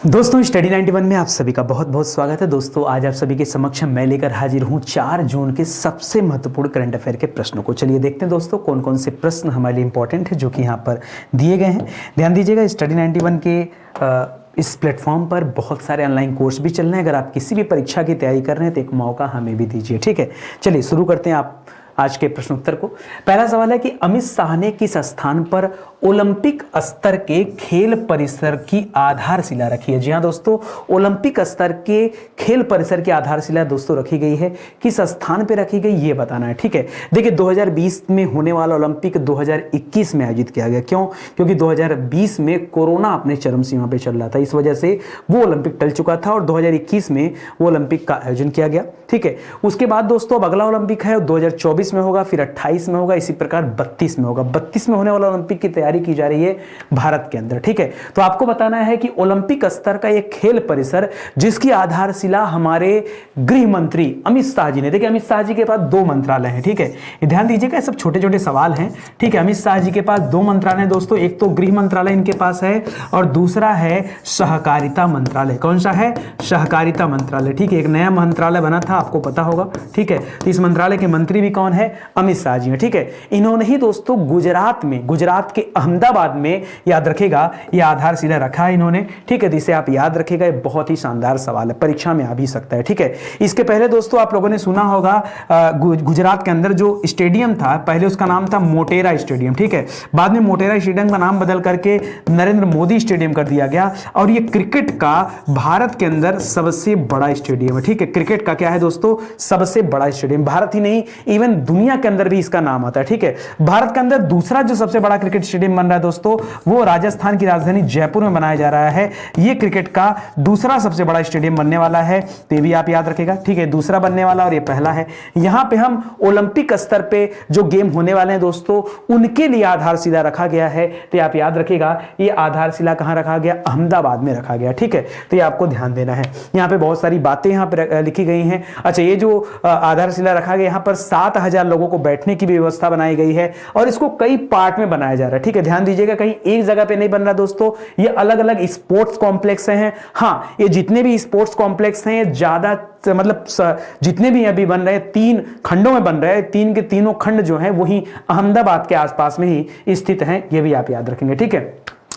दोस्तों स्टडी 91 में आप सभी का बहुत बहुत स्वागत है। दोस्तों आज आप सभी के समक्ष मैं लेकर हाजिर हूं 4 जून के सबसे महत्वपूर्ण करंट अफेयर के प्रश्नों को। चलिए देखते हैं दोस्तों कौन कौन से प्रश्न हमारे लिए इंपॉर्टेंट है जो कि यहाँ पर दिए गए हैं। ध्यान दीजिएगा स्टडी 91 के इस प्लेटफॉर्म पर बहुत सारे ऑनलाइन कोर्स भी चल रहे हैं। अगर आप किसी भी परीक्षा की तैयारी कर रहे हैं तो एक मौका हमें भी दीजिए, ठीक है। चलिए शुरू करते हैं आप आज के प्रश्नोत्तर को। पहला सवाल है कि अमित शाह ने किस स्थान पर ओलंपिक स्तर के खेल परिसर की आधारशिला रखी है। जी हाँ दोस्तों, ओलंपिक स्तर के खेल परिसर की आधारशिला दोस्तों रखी गई है। किस स्थान पे रखी गई ये बताना है, ठीक है। देखिए 2020 में होने वाला ओलंपिक 2021 में आयोजित किया गया। क्यों? क्योंकि 2020 में कोरोना अपने चरम सीमा पे चल रहा था, इस वजह से वो ओलंपिक टल चुका था और 2021 में वो ओलंपिक का आयोजन किया गया, ठीक है। उसके बाद दोस्तों अब अगला ओलंपिक है 2024 में होगा, फिर 28 में होगा, इसी प्रकार 32 में होगा। 32 में होने वाला ओलंपिक की तैयारी की जा रही है भारत के अंदर, ठीक है। तो आपको बताना है कि ओलंपिक स्तर का एक खेल परिसर जिसकी आधारशिला हमारे गृह मंत्री अमित शाह जी ने, देखिए अमित शाह जी के पास 2 मंत्रालय हैं, ठीक है। ध्यान दीजिएगा सब छोटे छोटे सवाल हैं, ठीक है। अमित शाह जी के पास 2 मंत्रालय दोस्तों, एक तो गृह मंत्रालय इनके पास है और दूसरा है सहकारिता मंत्रालय। कौन सा है? सहकारिता मंत्रालय, ठीक है। एक नया मंत्रालय बना था, आपको पता होगा, ठीक है। इस मंत्रालय के मंत्री भी कौन है? अमित शाह जी हैं, ठीक है। इन्होंने ही दोस्तों गुजरात के अहमदाबाद में, याद रखेगा, ये आधारशिला रखा है इन्होंने, ठीक है। जिसे आप याद रखेगा, ये बहुत ही शानदार सवाल है, परीक्षा में आ भी सकता है, ठीक है। इसके पहले दोस्तों आप लोगों ने सुना होगा गुजरात के अंदर जो स्टेडियम था, पहले उसका नाम था मोटेरा स्टेडियम, ठीक है। बाद में मोटेरा स्टेडियम का नाम बदल करके नरेंद्र मोदी स्टेडियम कर दिया गया और ये क्रिकेट का भारत के अंदर सबसे बड़ा स्टेडियम है, ठीक है। क्रिकेट का क्या है दोस्तों? सबसे बड़ा स्टेडियम। भारत ही नहीं, इवन दुनिया के अंदर भी इसका नाम आता है, ठीक है। भारत के अंदर दूसरा जो सबसे बड़ा क्रिकेट स्टेडियम बन रहा है दोस्तों, वो राजस्थान की राजधानी जयपुर में बनाया जा रहा है। ये क्रिकेट का दूसरा सबसे बड़ा स्टेडियम बनने वाला है, तो ये भी आप याद रखेगा, ठीक है। दूसरा बनने वाला और ये पहला है। यहां पे हम ओलंपिक स्तर पे जो गेम होने वाले हैं दोस्तों, उनके लिए आधारशिला रखा गया है, तो आप याद रखेगा ये आधारशिला कहां रखा गया? अहमदाबाद में रखा गया, ठीक है। तो ये आपको ध्यान देना है। यहां पे बहुत सारी बातें यहां पे लिखी गई हैं। अच्छा, ये जो आधारशिला रखा गया, यहां पर 7000 लोगों को बैठने की भी व्यवस्था बनाई गई है और इसको कई पार्ट में बनाया जा रहा है, ठीक है। ध्यान दीजिएगा, कहीं एक जगह पे नहीं बन रहा दोस्तों, ये अलग अलग स्पोर्ट्स कॉम्प्लेक्स हैं। हाँ, ये जितने भी स्पोर्ट्स कॉम्प्लेक्स हैं, ये ज्यादा मतलब जितने भी अभी बन रहे हैं 3 खंडों में बन रहे हैं, 3 के तीनों खंड जो हैं वही अहमदाबाद के आसपास में ही स्थित हैं, ये भी आप याद रखेंगे, ठीक है।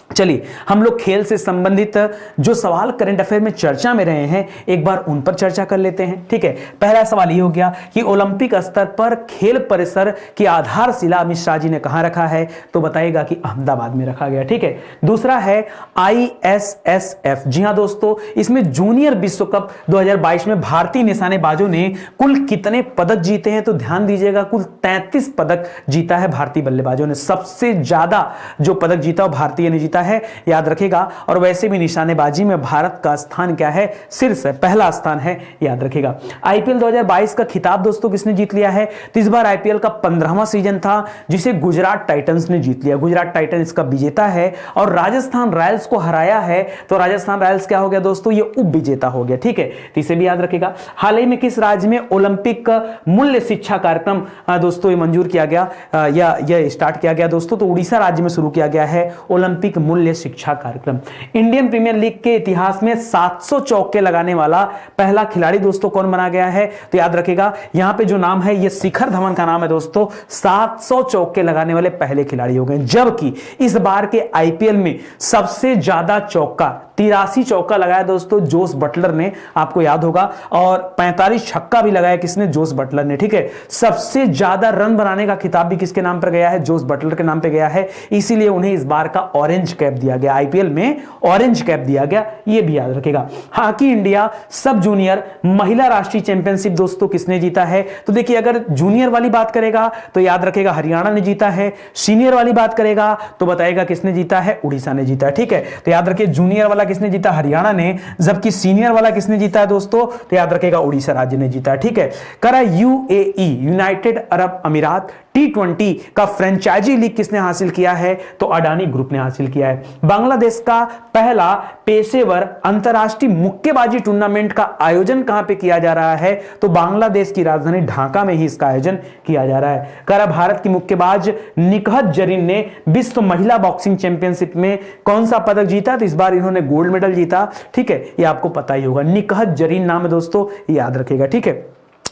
चलिए हम लोग खेल से संबंधित जो सवाल करंट अफेयर में चर्चा में रहे हैं, एक बार उन पर चर्चा कर लेते हैं, ठीक है। पहला सवाल ये हो गया कि ओलंपिक स्तर पर खेल परिसर की आधारशिला अमित शाह जी ने कहां रखा है, तो बताइएगा कि अहमदाबाद में रखा गया, ठीक है। दूसरा है ISSF। जी हां दोस्तों, इसमें जूनियर विश्व कप 2022 में भारतीय निशानेबाजों ने कुल कितने पदक जीते हैं, तो ध्यान दीजिएगा कुल 33 पदक जीता है भारतीय बल्लेबाजों ने। सबसे ज्यादा जो पदक जीता वो भारतीय ने जीता है, याद रखेगा। और वैसे भी निशानेबाजी में भारत का स्थान क्या है? शीर्ष है, पहला स्थान है, याद रखेगा। IPL 2022 का खिताब दोस्तों किसने जीत लिया है? तो इस बार IPL का 15वां सीजन था जिसे गुजरात टाइटंस ने जीत लिया। गुजरात टाइटंस का विजेता है और राजस्थान रॉयल्स को हराया है, तो राजस्थान रॉयल्स क्या हो गया दोस्तों? ये उप विजेता हो गया, ठीक है। तो इसे भी याद रखेगा। हाल ही में किस राज्य में ओलंपिक मूल्य शिक्षा कार्यक्रम दोस्तों ये मंजूर किया गया या यह स्टार्ट किया गया दोस्तों? तो उड़ीसा राज्य में शुरू किया गया है ओलंपिक मूल्य शिक्षा कार्यक्रम। इंडियन प्रीमियर लीग के इतिहास में 700 चौके लगाने वाला पहला खिलाड़ी दोस्तों कौन बना गया है? तो याद रखेगा यहां पे जो नाम है ये शिखर धवन का नाम है दोस्तों। 700 चौके लगाने वाले पहले खिलाड़ी हो गए। जबकि इस बार के IPL में सबसे ज्यादा चौका 83 चौका लगाया दोस्तों जोस बटलर ने, आपको याद होगा, और 45 छक्का भी लगाया किसने? जोस बटलर ने, ठीक है। सबसे ज्यादा रन बनाने का खिताब भी किसके नाम पर गया है? जोस बटलर के नाम पे गया है, इसीलिए उन्हें इस बार का ऑरेंज कैप दिया गया। IPL में ऑरेंज कैप दिया गया, ये भी याद रखेगा। हॉकी इंडिया सब जूनियर महिला राष्ट्रीय चैंपियनशिप दोस्तों किसने जीता है? तो देखिए अगर जूनियर वाली बात करेगा तो याद रखेगा हरियाणा ने जीता है। सीनियर वाली बात करेगा तो बताएगा किसने जीता है? उड़ीसा ने जीता है, ठीक है। तो याद रखिए जूनियर वाला किसने जीता? हरियाणा ने। जबकि सीनियर वाला किसने जीता है दोस्तों? तो याद रखेगा उड़ीसा राज्य ने जीता है, ठीक है। करा UAE यूनाइटेड अरब अमीरात T20 का फ्रेंचाइजी लीग किसने हासिल किया है? तो अडानी ग्रुप ने हासिल किया है। बांग्लादेश का पहला पेशेवर अंतरराष्ट्रीय मुक्केबाजी टूर्नामेंट का आयोजन कहां पे किया जा रहा है? तो बांग्लादेश की राजधानी ढाका में ही इसका आयोजन किया जा रहा है। करा भारत की मुक्केबाज निकहत जरीन ने विश्व महिला बॉक्सिंग चैंपियनशिप में कौन सा पदक जीता? तो इस बार इन्होंने गोल्ड मेडल जीता। ठीक है, ये आपको पता ही होगा, निकहत जरीन नाम है दोस्तों, याद रखेगा। ठीक है,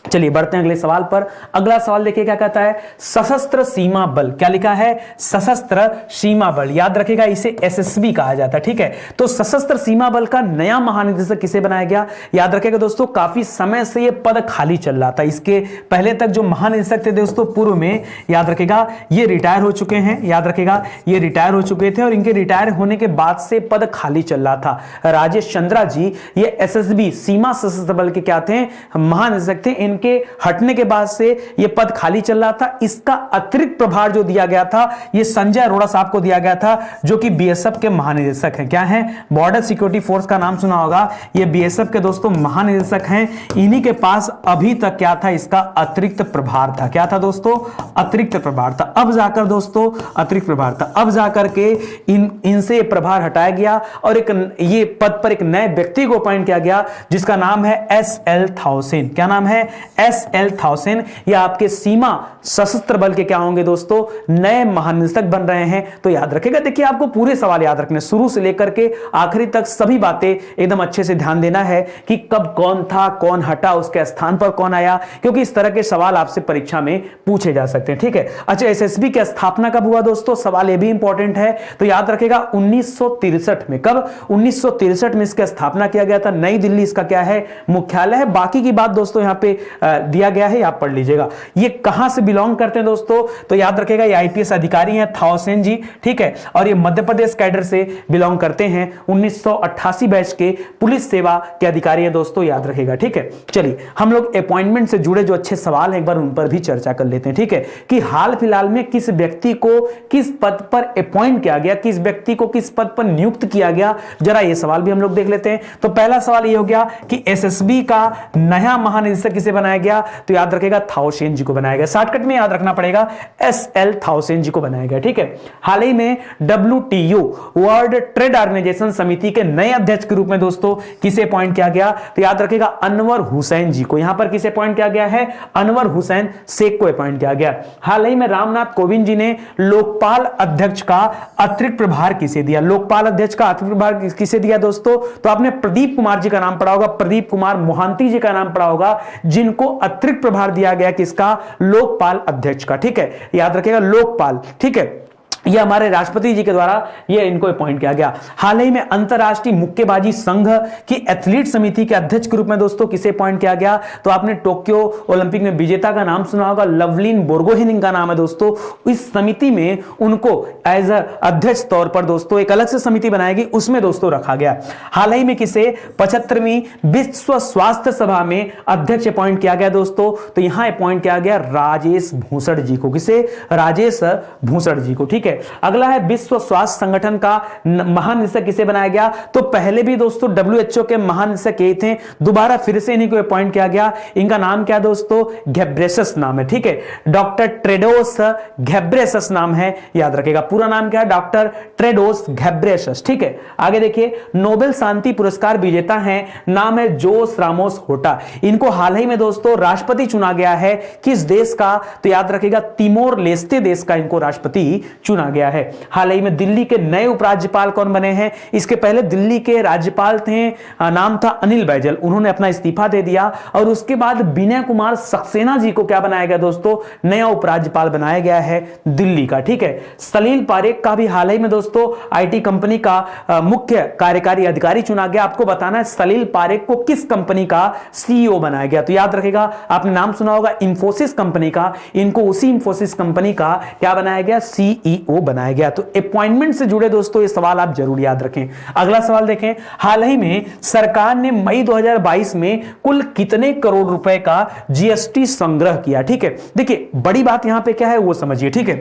चलिए बढ़ते हैं अगले सवाल पर। अगला सवाल देखिए क्या कहता है, सशस्त्र सीमा बल। क्या लिखा है? सशस्त्र सीमा बल। याद रखेगा, इसे एसएसबी कहा जाता है। ठीक है, तो सशस्त्र सीमा बल का नया महानिदेशक किसे बनाया गया? याद रखेगा दोस्तों, काफी समय से यह पद खाली चल रहा था। इसके पहले तक जो महानिदेशक थे दोस्तों पूर्व में, याद रखेगा, ये रिटायर हो चुके हैं। याद रखेगा, ये रिटायर हो चुके थे और इनके रिटायर होने के बाद से पद खाली चल रहा था। राजेश चंद्रा जी ये एसएसबी सीमा सशस्त्र बल के क्या थे? महानिदेशक थे। के हटने के बाद से यह पद खाली चल रहा था। इसका अतिरिक्त प्रभार जो दिया गया था, यह संजय अरोड़ा साहब को दिया गया था, जो कि बीएसएफ के महानिदेशक हैं। क्या हैं? बॉर्डर सिक्योरिटी फोर्स का नाम सुना होगा, यह बीएसएफ के दोस्तों महानिदेशक हैं। इन्हीं के पास अभी तक क्या था? इसका अतिरिक्त प्रभार था। क्या था दोस्तों? अतिरिक्त प्रभार था। अब जाकर दोस्तों अतिरिक्त प्रभार था, अब जाकर के इनसे प्रभार हटाया गया और एक ये पद पर एक नए व्यक्ति को अपॉइंट किया गया, जिसका नाम है एसएल थाउसेन। क्या नाम है? एसएल थाउसेन। ये आपके सीमा सशस्त्र बल के क्या होंगे दोस्तों? नए महानिदेशक बन रहे हैं। तो याद रखेगा, देखिए आपको पूरे सवाल याद रखने, शुरू से लेकर के आखिरी तक सभी बातें एकदम अच्छे से ध्यान देना है कि कब कौन था, कौन हटा, उसके स्थान पर कौन आया, क्योंकि इस तरह के सवाल आपसे परीक्षा में पूछे जा सकते हैं। ठीक है, अच्छा, एसएसबी की स्थापना कब हुआ दोस्तों? सवाल ये भी इंपॉर्टेंट है। तो याद रखेगा 1963 में। कब? 1963 में इसकी स्थापना किया गया था। नई दिल्ली इसका क्या है? मुख्यालय है। बाकी की बात दोस्तों यहां पे दिया गया है, आप पढ़ लीजिएगा। ये कहां से बिलोंग करते हैं दोस्तों? तो याद रखेगा, ये आईपीएस अधिकारी हैं थाउसेन जी। ठीक है, और ये मध्य प्रदेश कैडर से बिलोंग करते हैं। 1988 बैच के पुलिस सेवा के अधिकारी हैं दोस्तों, याद रखेगा। ठीक है, चलिए हम लोग अपॉइंटमेंट से जुड़े जो अच्छे सवाल हैं एक बार उन पर भी चर्चा कर लेते हैं। ठीक है, कि हाल फिलहाल में किस व्यक्ति को किस पद पर अपॉइंट किया गया, किस व्यक्ति को किस पद पर नियुक्त किया गया, जरा ये सवाल भी हम लोग देख लेते हैं। तो पहला सवाल ये हो गया कि एसएसबी का नया महानिदेशक किसे बनाया गया? तो याद रखेगा थाउसेन जी को बनाया गया। शॉर्टकट में याद रखना पड़ेगा, एसएल थाउसेन जी को बनाया गया। ठीक है, हाल ही में डब्ल्यूटीओ वर्ल्ड ट्रेड ऑर्गेनाइजेशन समिति के नए अध्यक्ष के रूप में दोस्तों किसे अपॉइंट किया गया? तो याद रखेगा अनवर हुसैन जी को। यहां पर किसे अपॉइंट किया गया है? अनवर हुसैन शेख को अपॉइंट किया गया। हाल ही में रामनाथ कोविंद जी ने लोकपाल अध्यक्ष का अतिरिक्त प्रभार किसे दिया? लोकपाल अध्यक्ष का अतिरिक्त प्रभार किसे दिया दोस्तों? तो आपने प्रदीप कुमार जी का नाम पढ़ा होगा, प्रदीप कुमार मोहांती जी का नाम पढ़ा होगा, जिनको अतिरिक्त प्रभार दिया गया किसका? लोकपाल अध्यक्ष का। ठीक है, याद रखिएगा लोकपाल। ठीक है, यह हमारे राष्ट्रपति जी के द्वारा ये इनको अपॉइंट किया गया। हाल ही में अंतरराष्ट्रीय मुक्केबाजी संघ की एथलीट समिति के अध्यक्ष के रूप में दोस्तों किसे अपॉइंट किया गया? तो आपने टोक्यो ओलंपिक में विजेता का नाम सुना होगा, लवलीन बोर्गोहेन का नाम है दोस्तों। इस समिति में उनको एज अध्यक्ष तौर पर दोस्तों एक अलग से समिति बनाएगी, उसमें दोस्तों रखा गया। हाल ही में किसे 75वीं विश्व स्वास्थ्य सभा में अध्यक्ष अपॉइंट किया गया दोस्तों? तो यहां अपॉइंट किया गया राजेश भूषण जी को। किसे? राजेश भूषण जी को। ठीक है, अगला है विश्व स्वास्थ्य संगठन का महानिदेशक किसे बनाया गया? तो पहले भी दोस्तों डब्ल्यूएचओ के महानिदेशक यही थे, दोबारा फिर से इन्हीं को अपॉइंट किया गया। इनका नाम क्या दोस्तों? घेब्रेयेसस नाम है। ठीक है, डॉक्टर टेड्रोस घेब्रेयेसस नाम है, याद रखेगा। पूरा नाम क्या है? Doctor Tedros Ghebreyesus. ठीक है, आगे देखिए, नोबेल शांति पुरस्कार विजेता हैं, नाम है जोस रामोस होटा। इनको हाल ही में दोस्तों राष्ट्रपति चुना गया है। किस देश का? तो याद रखेगा तिमोर लेस्ते देश का इनको राष्ट्रपति चुना गया है। हाल ही में दिल्ली के नए उपराज्यपाल कौन बने हैं? इसके पहले दिल्ली के राज्यपाल थे, नाम था अनिल बैजल, उन्होंने अपना इस्तीफा दे दिया और उसके बाद विनय कुमार सक्सेना जी को क्या बनाया गया दोस्तों? नया उपराज्यपाल बनाया गया है दिल्ली का। ठीक है, सलील पारेख का भी हाल ही में दोस्तों आईटी कंपनी का मुख्य कार्यकारी अधिकारी चुना गया। आपको बताना है सलील पारेख को किस कंपनी का सीईओ बनाया गया? तो याद रखेगा, आपने नाम सुना होगा इंफोसिस कंपनी का, इनको उसी इंफोसिस कंपनी का क्या बनाया गया? सीईओ बनाया गया। तो अपॉइंटमेंट से जुड़े दोस्तों ये सवाल आप जरूर याद रखें। अगला सवाल देखें, हाल ही में सरकार ने मई 2022 में कुल कितने करोड़ रुपए का जीएसटी संग्रह किया? ठीक है, देखिए बड़ी बात यहां पे क्या है वो समझिए। ठीक है,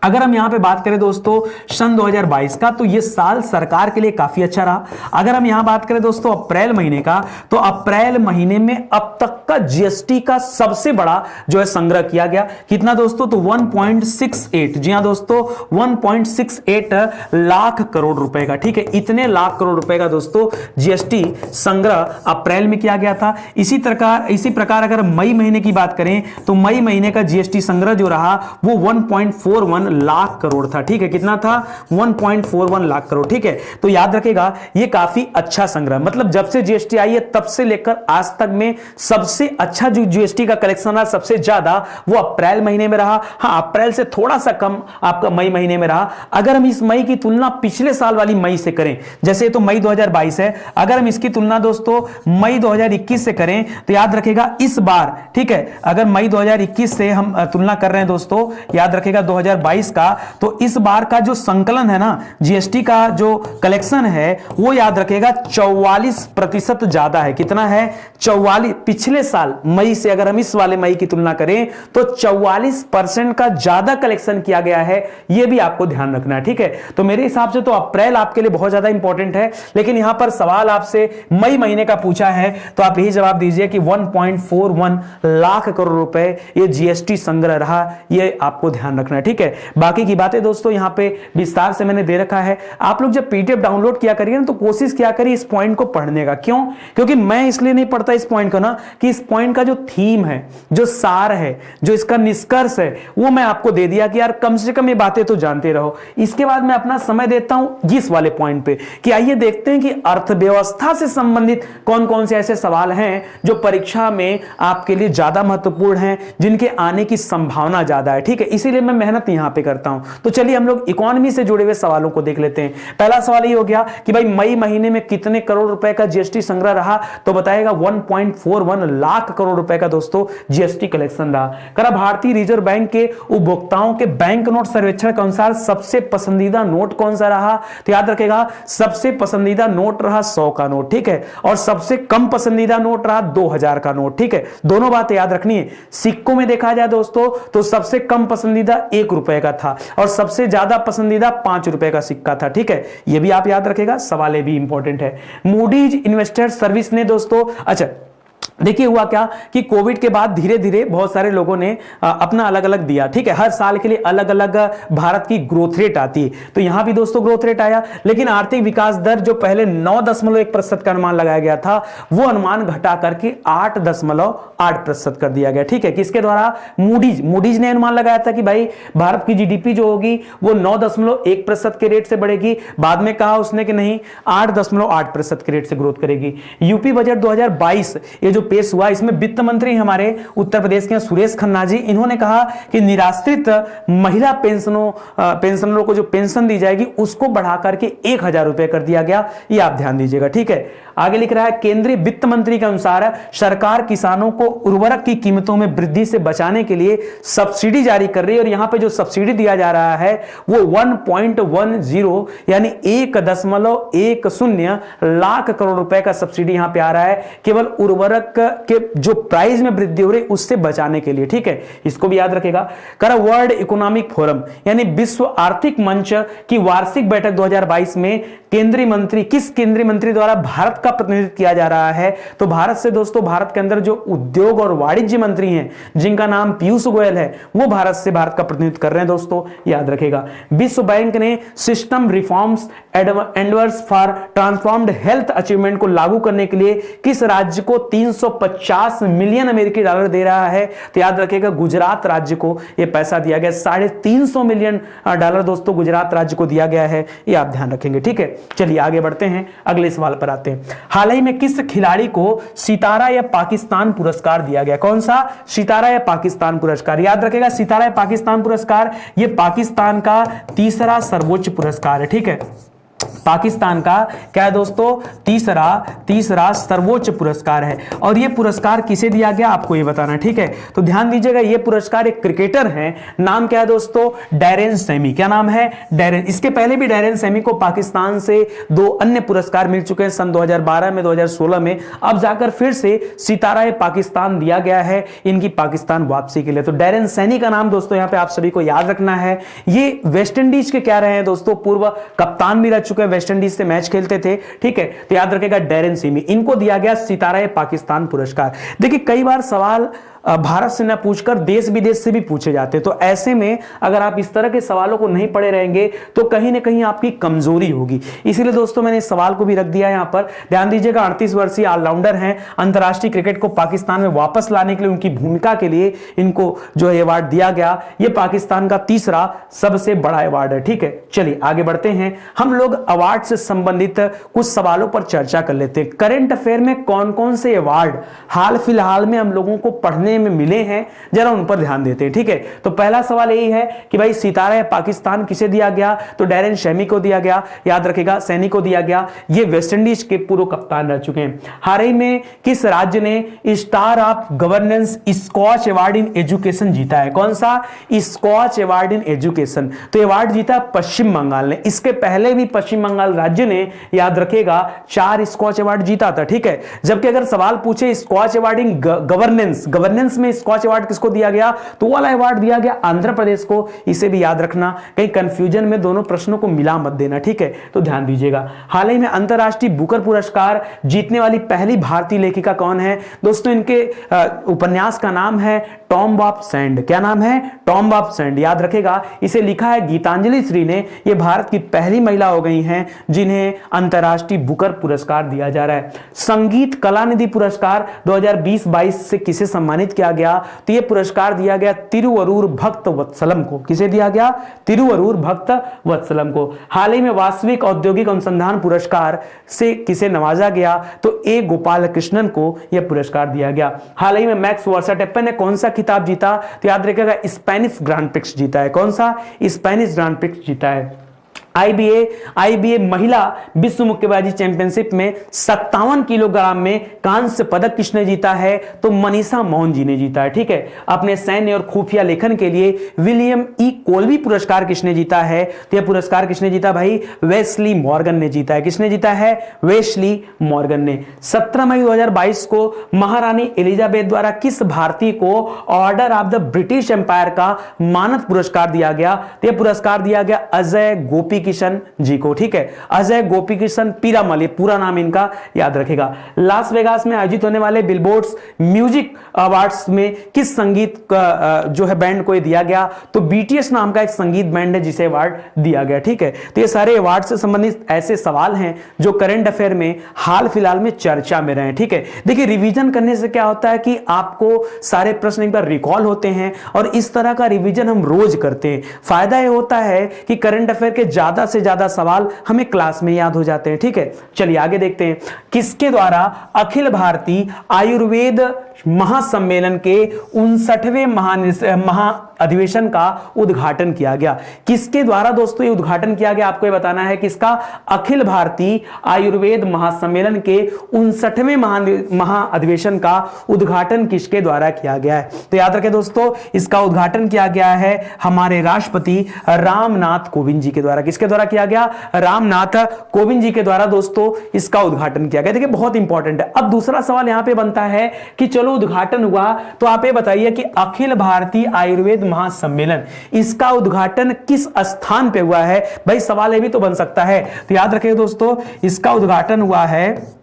अगर हम यहां पे बात करें दोस्तों सन 2022 का, तो ये साल सरकार के लिए काफी अच्छा रहा। अगर हम यहां बात करें दोस्तों अप्रैल महीने का, तो अप्रैल महीने में अब तक का जीएसटी का सबसे बड़ा जो है संग्रह किया गया। कितना दोस्तों? तो 1.68, जी हां दोस्तों 1.68 लाख करोड़ रुपए का, ठीक है, इतने लाख करोड़ रुपए का दोस्तों जीएसटी संग्रह अप्रैल में किया गया था। इसी प्रकार अगर मई महीने की बात करें, तो मई महीने का जीएसटी संग्रह जो रहा वो 1.41 लाख करोड़ था, ठीक है, कितना था? 1.41 लाख करोड़, ठीक है। तो याद रखेगा ये काफी अच्छा संग्रह, मतलब जब से जीएसटी आई है तब से लेकर आज तक में सबसे अच्छा जो जीएसटी का कलेक्शन रहा, सबसे ज्यादा वो अप्रैल महीने में रहा। हाँ, अप्रैल से थोड़ा सा कम आपका मई महीने में रहा। अगर हम इस मई की तुलना पिछले साल वाली मई से करें, जैसे तो मई 2022 है, अगर हम इसकी तुलना दोस्तों मई 2021 से करें, तो याद रखेगा इस बार, ठीक है, अगर मई 2021 से हम तुलना कर रहे हैं दोस्तों, याद रखेगा 2022 का, तो इस बार का जो संकलन है ना जीएसटी का, जो कलेक्शन है वो याद रखेगा 44% ज्यादा है। कितना है? 44। पिछले साल मई से अगर हम इस वाले मई की तुलना करें तो 44% का ज्यादा कलेक्शन किया गया है, यह भी आपको ध्यान रखना है, ठीक है। तो मेरे हिसाब से तो अप्रैल आपके लिए बहुत ज्यादा इंपॉर्टेंट है, लेकिन यहां पर सवाल आपसे मई महीने का पूछा है तो आप यही जवाब दीजिए कि 1.41 लाख करोड़ रुपए ये जीएसटी संग्रह रहा, ये आपको ध्यान रखना है, ठीक है। बाकी की बातें दोस्तों यहां पे विस्तार से मैंने दे रखा है। आप लोग जब पीडीएफ डाउनलोड किया करिए ना, तो कोशिश किया करिए इस पॉइंट को पढ़ने का। क्यों? क्योंकि मैं इसलिए नहीं पढ़ता इस पॉइंट को ना, कि इस पॉइंट का जो थीम है, जो सार है, जो इसका निष्कर्ष है, वो मैं आपको दे दिया कि यार कम से कम ये बातें तो जानते रहो। इसके बाद मैं अपना समय देता हूं इस वाले पॉइंट पे कि आइए देखते हैं कि अर्थव्यवस्था से संबंधित कौन कौन से ऐसे सवाल हैं जो परीक्षा में आपके लिए ज्यादा महत्वपूर्ण हैं, जिनके आने की संभावना ज्यादा है, ठीक है। इसीलिए मैं मेहनत यहां पे करता हूं। तो चलिए हम लोग इकोनॉमी से जुड़े हुए सवालों को देख लेते हैं। पहला सवाल ये हो गया कि भाई मई महीने में कितने करोड़ रुपए का जीएसटी संग्रह रहा, तो बताएगा 1.41 लाख करोड़ रुपए का दोस्तों जीएसटी कलेक्शन रहा। करा भारतीय रिजर्व बैंक के उपभोक्ताओं के बैंक नोट सर्वेक्षण के अनुसार सबसे पसंदीदा नोट कौन सा रहा, तो याद रखेगा सबसे पसंदीदा नोट रहा 100 का नोट, ठीक है, और सबसे कम पसंदीदा नोट रहा 2000 का नोट, ठीक है। दोनों बातें याद रखनी है। सिक्कों में देखा जाए दोस्तों तो सबसे कम पसंदीदा 1 रुपए का था और सबसे ज्यादा पसंदीदा 5 रुपए का सिक्का था, ठीक है। यह भी आप याद रखेगा, सवाल भी इंपॉर्टेंट है। मूडीज इन्वेस्टर सर्विस ने दोस्तों, अच्छा देखिए हुआ क्या कि कोविड के बाद धीरे धीरे बहुत सारे लोगों ने अपना अलग अलग दिया, ठीक है। हर साल के लिए अलग अलग भारत की ग्रोथ रेट आती है, तो यहां भी दोस्तों ग्रोथ रेट आया, लेकिन आर्थिक विकास दर जो पहले 9.1% का अनुमान लगाया गया था, वो अनुमान घटा करके 8.8% कर दिया गया, ठीक है। किसके द्वारा? मूडीज ने अनुमान लगाया था कि भाई भारत की जीडीपी जो होगी वो 9.1% के रेट से बढ़ेगी। बाद में कहा उसने कि नहीं, 8.8% के रेट से ग्रोथ करेगी। यूपी बजट 2022 ये जो पेश हुआ, इसमें वित्त मंत्री हमारे उत्तर प्रदेश के सुरेश खन्ना जी, इन्होंने कहा कि निराश्रित महिला पेंशनरों को जो पेंशन दी जाएगी उसको बढ़ा करके 1000 रुपए कर दिया गया, ये आप ध्यान दीजिएगा, ठीक है। आगे लिख रहा है केंद्रीय वित्त मंत्री के अनुसार सरकार किसानों को उर्वरक की कीमतों में वृद्धि से बचाने के लिए सब्सिडी जारी कर रही है, और यहां पे जो सब्सिडी दिया जा रहा है वो 1.10 यानी 1.10 लाख करोड़ रुपए का सब्सिडी यहां पे आ रहा है, केवल उर्वरक के जो प्राइस में वृद्धि हो रही है उससे बचाने के लिए, ठीक है। इसको भी याद रखेगा। वर्ल्ड इकोनॉमिक फोरम यानी विश्व आर्थिक मंच की वार्षिक बैठक 2022 में किस केंद्रीय मंत्री द्वारा भारत का प्रतिनिधित्व किया जा रहा है, तो भारत से दोस्तों, भारत के अंदर जो उद्योग और वाणिज्य मंत्री हैं जिनका नाम पीयूष गोयल है, वो भारत का प्रतिनिधित्व कर रहे हैं दोस्तों, याद रखेगा। विश्व बैंक ने system reforms endeavours for transformed health achievement को लागू करने के लिए किस राज्य को 350 मिलियन अमेरिकी डॉलर दे रहा है, तो याद रखेगा गुजरात राज्य को यह पैसा दिया गया। 350 मिलियन डॉलर दोस्तों गुजरात राज्य को दिया गया है, ये आप ध्यान रखेंगे, ठीक है। चलिए आगे बढ़ते हैं, अगले सवाल पर आते हैं। हाल ही में किस खिलाड़ी को सितारा या पाकिस्तान पुरस्कार दिया गया? कौन सा? सितारा या पाकिस्तान पुरस्कार। याद रखेगा सितारा या पाकिस्तान पुरस्कार ये पाकिस्तान का तीसरा सर्वोच्च पुरस्कार है, ठीक है। पाकिस्तान का क्या है दोस्तों, तीसरा सर्वोच्च पुरस्कार है। और ये पुरस्कार किसे दिया गया आपको ये बताना, ठीक है। तो ध्यान दीजिएगा, ये पुरस्कार एक क्रिकेटर हैं, नाम क्या है दोस्तों, डैरेन सैमी। क्या नाम है, डैरेन। इसके पहले भी डैरेन सैमी को पाकिस्तान से 2 अन्य पुरस्कार मिल चुके हैं, सन 2012 में, 2016 में। अब जाकर फिर से सितारा पाकिस्तान दिया गया है इनकी पाकिस्तान वापसी के लिए। तो डैरेन सैनी का नाम दोस्तों यहां पे आप सभी को याद रखना है। ये वेस्ट इंडीज के क्या रहे हैं दोस्तों, पूर्व कप्तान भी रह चुके हैं, वेस्ट इंडीज से मैच खेलते थे, ठीक है। तो याद रखेगा डैरेन सैमी, इनको दिया गया सितारा पाकिस्तान पुरस्कार। देखिए कई बार सवाल भारत से न पूछकर देश विदेश से भी पूछे जाते हैं, तो ऐसे में अगर आप इस तरह के सवालों को नहीं पढ़े रहेंगे तो कहीं ना कहीं आपकी कमजोरी होगी। इसीलिए दोस्तों मैंने इस सवाल को भी रख दिया है यहां पर। ध्यान दीजिएगा, 38 वर्षीय ऑलराउंडर हैं, अंतर्राष्ट्रीय क्रिकेट को पाकिस्तान में वापस लाने के लिए उनकी भूमिका के लिए इनको जो है अवार्ड दिया गया। यह पाकिस्तान का तीसरा सबसे बड़ा अवार्ड है, ठीक है। चलिए आगे बढ़ते हैं, हम लोग अवार्ड से संबंधित कुछ सवालों पर चर्चा कर लेते हैं। करंट अफेयर में कौन कौन से अवार्ड हाल फिलहाल में हम लोगों को पढ़ने में मिले हैं, जरा उन पर ध्यान देते हैं, ठीक है। तो पहला सवाल यही है कि भाई सितारा पाकिस्तान किसे दिया गया, तो डैरेन सैमी को दिया गया, याद रखेगा, सैनी को दिया गया। ये वेस्ट इंडीज के पूर्व कप्तान रह चुके हैं। हाल ही में किस राज्य ने star of governance Scotch award in education जीता है, कौन सा, स्कॉच अवार्ड इन एजुकेशन। तो अवार्ड जीता पश्चिम बंगाल ने। इसके पहले भी पश्चिम बंगाल राज्य ने, याद रखेगा, 4 स्कॉच अवार्ड जीता था, ठीक है। जबकि अगर सवाल पूछे स्कॉच अवार्ड इन गवर्नेंस में स्कॉच अवार्ड किसको दिया गया, तो वाला अवार्ड दिया गया आंध्र प्रदेश को। इसे भी याद रखना, कहीं कंफ्यूजन में दोनों प्रश्नों को मिला मत देना, ठीक है। तो ध्यान दीजिएगा, हाल ही में अंतरराष्ट्रीय बुकर पुरस्कार जीतने वाली पहली भारतीय लेखिका कौन है दोस्तों, इनके उपन्यास का नाम है टॉम्ब ऑफ सैंड। क्या नाम है, टॉम्ब ऑफ सैंड, याद रखेगा। इसे लिखा है गीतांजलि श्री ने। ये भारत की पहली महिला हो गई हैं जिन्हें अंतरराष्ट्रीय बुकर पुरस्कार दिया जा रहा है। संगीत कलानिधि पुरस्कार 2020-22 से किसे सम्मानित किया गया, तो यह पुरस्कार दिया गया तिरुवरूर भक्त वत्सलम को। किसे दिया गया, तिरुवरूर भक्त वत्सलम को। हाल ही में वास्तविक औद्योगिक अनुसंधान पुरस्कार से किसे नवाजा गया, तो ए गोपाल कृष्णन को यह पुरस्कार दिया गया। हाल ही में मैक्स वर्स्टैपेन ने कौन सा खिताब जीता, तो याद रखिएगा स्पेनिश ग्रांड प्रिक्स जीता है। कौन सा, स्पेनिश ग्रांड प्रिक्स जीता है। आईबीए महिला विश्व मुक्केबाजी चैंपियनशिप में 57 किलोग्राम में कांस्य पदक किसने जीता है, तो मनीषा मौन जी ने जीता है, ठीक है। अपने सैन्य और खुफिया लेखन के लिए विलियम ई कोल्बी पुरस्कार किसने जीता है, तो यह पुरस्कार किसने जीता भाई, वेस्ली मॉर्गन ने जीता है। किसने जीता है, वेस्ली मॉर्गन ने। 17 मई 2022 को महारानी एलिजाबेथ द्वारा किस भारतीय को order of the British empire का मानद पुरस्कार दिया गया, तो यह पुरस्कार दिया गया अजय गोपी किशन जी को, ठीक है। अजय गोपी किशन पीरामल, ये पूरा नाम इनका याद रखेगा। लास वेगास में आयोजित होने वाले बिलबोर्ड्स म्यूजिक अवार्ड्स में किस संगीत का जो है बैंड को दिया गया, तो बीटीएस नाम का एक संगीत बैंड है जिसे अवार्ड दिया गया, ठीक है। तो ये सारे अवार्ड से संबंधित ऐसे सवाल हैं जो करंट अफेयर में हाल फिलहाल में चर्चा में रहे, ठीक है। देखिए रिवीजन करने से क्या होता है कि आपको सारे प्रश्न एक बार रिकॉल होते हैं, और इस तरह का रिवीजन हम रोज करते हैं। फायदा यह होता है कि करंट अफेयर के ज्यादा से ज्यादा सवाल हमें क्लास में याद हो जाते हैं, ठीक है। चलिए आगे देखते हैं, किसके द्वारा अखिल भारतीय आयुर्वेद महासम्मेलन के 59वें महाअधिवेशन का उद्घाटन किया गया। किसके द्वारा दोस्तों ये उद्घाटन किया गया, आपको ये बताना है। किसका, अखिल भारतीय आयुर्वेद महासम्मेलन के 59वें महाअधिवेशन का उद्घाटन किसके द्वारा किया गया है, तो याद रखें दोस्तों, इसका उद्घाटन किया गया है हमारे राष्ट्रपति रामनाथ कोविंद जी के द्वारा। किसके द्वारा किया गया, रामनाथ कोविंद जी के द्वारा दोस्तों इसका उद्घाटन किया गया। देखिए बहुत इंपॉर्टेंट है। अब दूसरा सवाल यहां पे बनता है कि चलो उद्घाटन हुआ, तो आप ये बताइए कि अखिल भारतीय आयुर्वेद महासम्मेलन, इसका उद्घाटन किस स्थान पे हुआ है। भाई सवाल ये भी तो बन सकता है, तो याद रखिए दोस्तों, इसका उद्घाटन हुआ है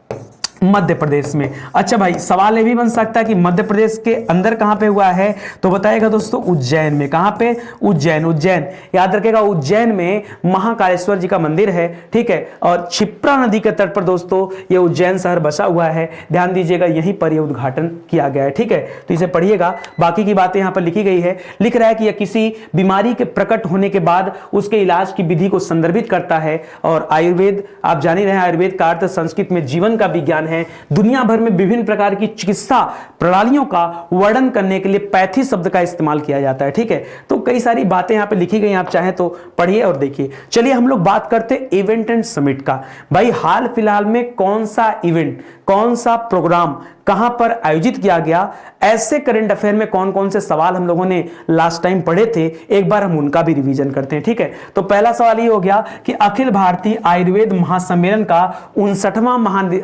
मध्य प्रदेश में। अच्छा भाई सवाल ये भी बन सकता है कि मध्य प्रदेश के अंदर कहां पे हुआ है, तो बताइएगा दोस्तों उज्जैन में। कहां पे, उज्जैन। याद रखिएगा उज्जैन में महाकालेश्वर जी का मंदिर है, ठीक है। और क्षिप्रा नदी के तट पर दोस्तों ये उज्जैन शहर बसा हुआ है। ध्यान दीजिएगा यहीं पर यह उद्घाटन किया गया है, ठीक है। तो इसे पढ़िएगा, बाकी की बातें यहां पर लिखी गई है। लिख रहा है कि यह किसी बीमारी के प्रकट होने के बाद उसके इलाज की विधि को संदर्भित करता है। और आयुर्वेद आप जान ही रहे हैं, आयुर्वेद का अर्थ संस्कृत में जीवन का विज्ञान है। हैं। दुनिया भर में विभिन्न प्रकार की चिकित्सा प्रणालियों का वर्णन करने के लिए पैथी शब्द का इस्तेमाल किया जाता है। ठीक है, तो कई सारी बातें यहां पे लिखी गई, आप चाहें तो पढ़िए और देखिए। चलिए हम लोग बात करते हैं इवेंट एंड समिट का। भाई हाल फिलहाल में कौन सा इवेंट, कौन सा प्रोग्राम कहां पर आयोजित किया गया, ऐसे करंट अफेयर में कौन कौन से सवाल हम लोगों ने लास्ट टाइम पढ़े थे, एक बार हम उनका भी रिवीजन करते हैं। ठीक है, तो पहला सवाल ये हो गया कि अखिल भारतीय आयुर्वेद महासम्मेलन का 59वां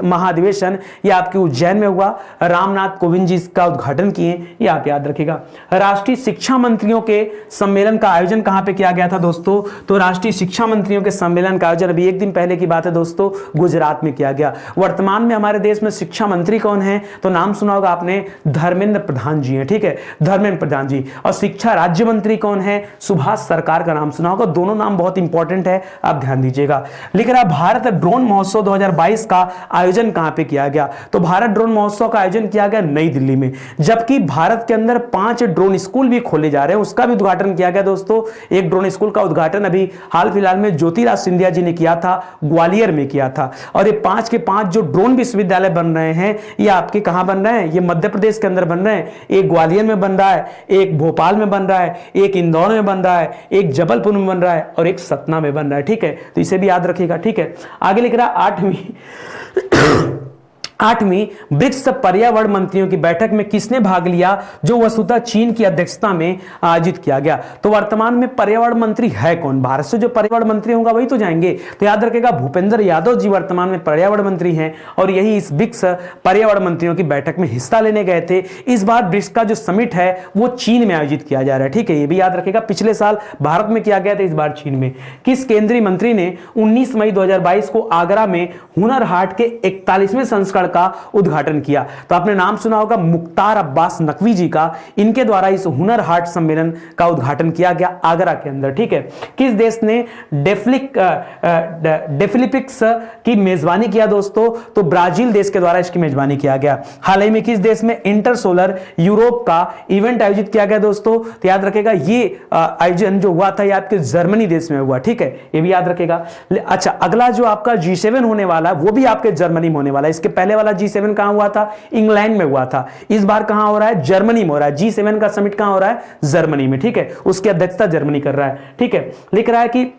महाधिवेशन ये आपके उज्जैन में हुआ। रामनाथ कोविंद जी इसका उद्घाटन किए, ये आप याद रखिएगा। राष्ट्रीय शिक्षा मंत्रियों के सम्मेलन का आयोजन कहां पे किया गया था दोस्तों? तो राष्ट्रीय शिक्षा मंत्रियों के सम्मेलन का आयोजन अभी एक दिन पहले की बात है दोस्तों, गुजरात में किया गया। वर्तमान में हमारे देश में शिक्षा मंत्री कौन है? तो नाम सुना होगा आपने, धर्मेंद्र प्रधान जी हैं। ठीक है, धर्मेंद्र प्रधान जी। और शिक्षा राज्य मंत्री कौन है? सुभाष सरकार का नाम सुना होगा। दोनों नाम बहुत इंपॉर्टेंट है, आप ध्यान दीजिएगा। लिख रहा भारत ड्रोन महोत्सव 2022 का आयोजन कहां पे किया गया? तो भारत ड्रोन महोत्सव का आयोजन किया गया नई दिल्ली में, जबकि भारत के अंदर 5 ड्रोन स्कूल भी खोले जा रहे हैं, उसका भी उद्घाटन किया गया दोस्तों। एक ड्रोन स्कूल का उद्घाटन अभी हाल फिलहाल में ज्योतिराज सिंधिया जी ने किया था, ग्वालियर में किया था। और ये 5 के 5 जो ड्रोन विश्वविद्यालय बन रहे हैं, ये आपके कहां बन रहे हैं? ये मध्य प्रदेश के अंदर बन रहे हैं। एक ग्वालियर में बन रहा है, एक भोपाल में बन रहा है, एक इंदौर में बन रहा है, एक जबलपुर में बन रहा है और एक सतना में बन रहा है। ठीक है, तो इसे भी याद रखिएगा। ठीक है, आगे लिख रहा है 8वीं ब्रिक्स पर्यावरण मंत्रियों की बैठक में किसने भाग लिया, जो वस्तुतः चीन की अध्यक्षता में आयोजित किया गया? तो वर्तमान में पर्यावरण मंत्री है कौन? भारत से जो पर्यावरण मंत्री होगा वही तो जाएंगे। तो याद रखेगा, भूपेंद्र यादव जी वर्तमान में पर्यावरण मंत्री हैं और यही इस ब्रिक्स पर्यावरण मंत्रियों की बैठक में हिस्सा लेने गए थे। इस बार ब्रिक्स का जो समिट है वो चीन में आयोजित किया जा रहा है। ठीक है, ये भी याद रखेगा, पिछले साल भारत में किया गया था, इस बार चीन में। किस केंद्रीय मंत्री ने 19 मई 2022 को आगरा में हुनर हाट के 41वें संस्करण का उद्घाटन किया? तो आपने नाम सुना होगा मुख्तार अब्बास नकवी जी का। इनके द्वारा इस हुनर हाट सम्मेलन का उद्घाटन किया गया आगरा के अंदर। ठीक है, किस देश ने डेफिलिपिक्स की मेजबानी किया दोस्तों? तो ब्राजील देश के द्वारा इसकी मेजबानी किया गया। हाल ही में किस देश में इंटर सोलर यूरोप का इवेंट आयोजित किया गया दोस्तों? तो याद रखेगा, ये आयोजन जो हुआ था ये आपके जर्मनी देश में हुआ। ठीक है, ये भी याद रखेगा। अच्छा, अगला जो आपका G7 होने वाला है वो भी आपके जर्मनी में होने वाला है। इसके पहले वाला G7 कहां हुआ था? इंग्लैंड में हुआ था। इस बार कहां हो रहा है? जर्मनी में हो रहा है। G7 का समिट कहां हो रहा है? जर्मनी में। ठीक है, उसकी अध्यक्षता जर्मनी कर रहा है। ठीक है, लिख रहा है कि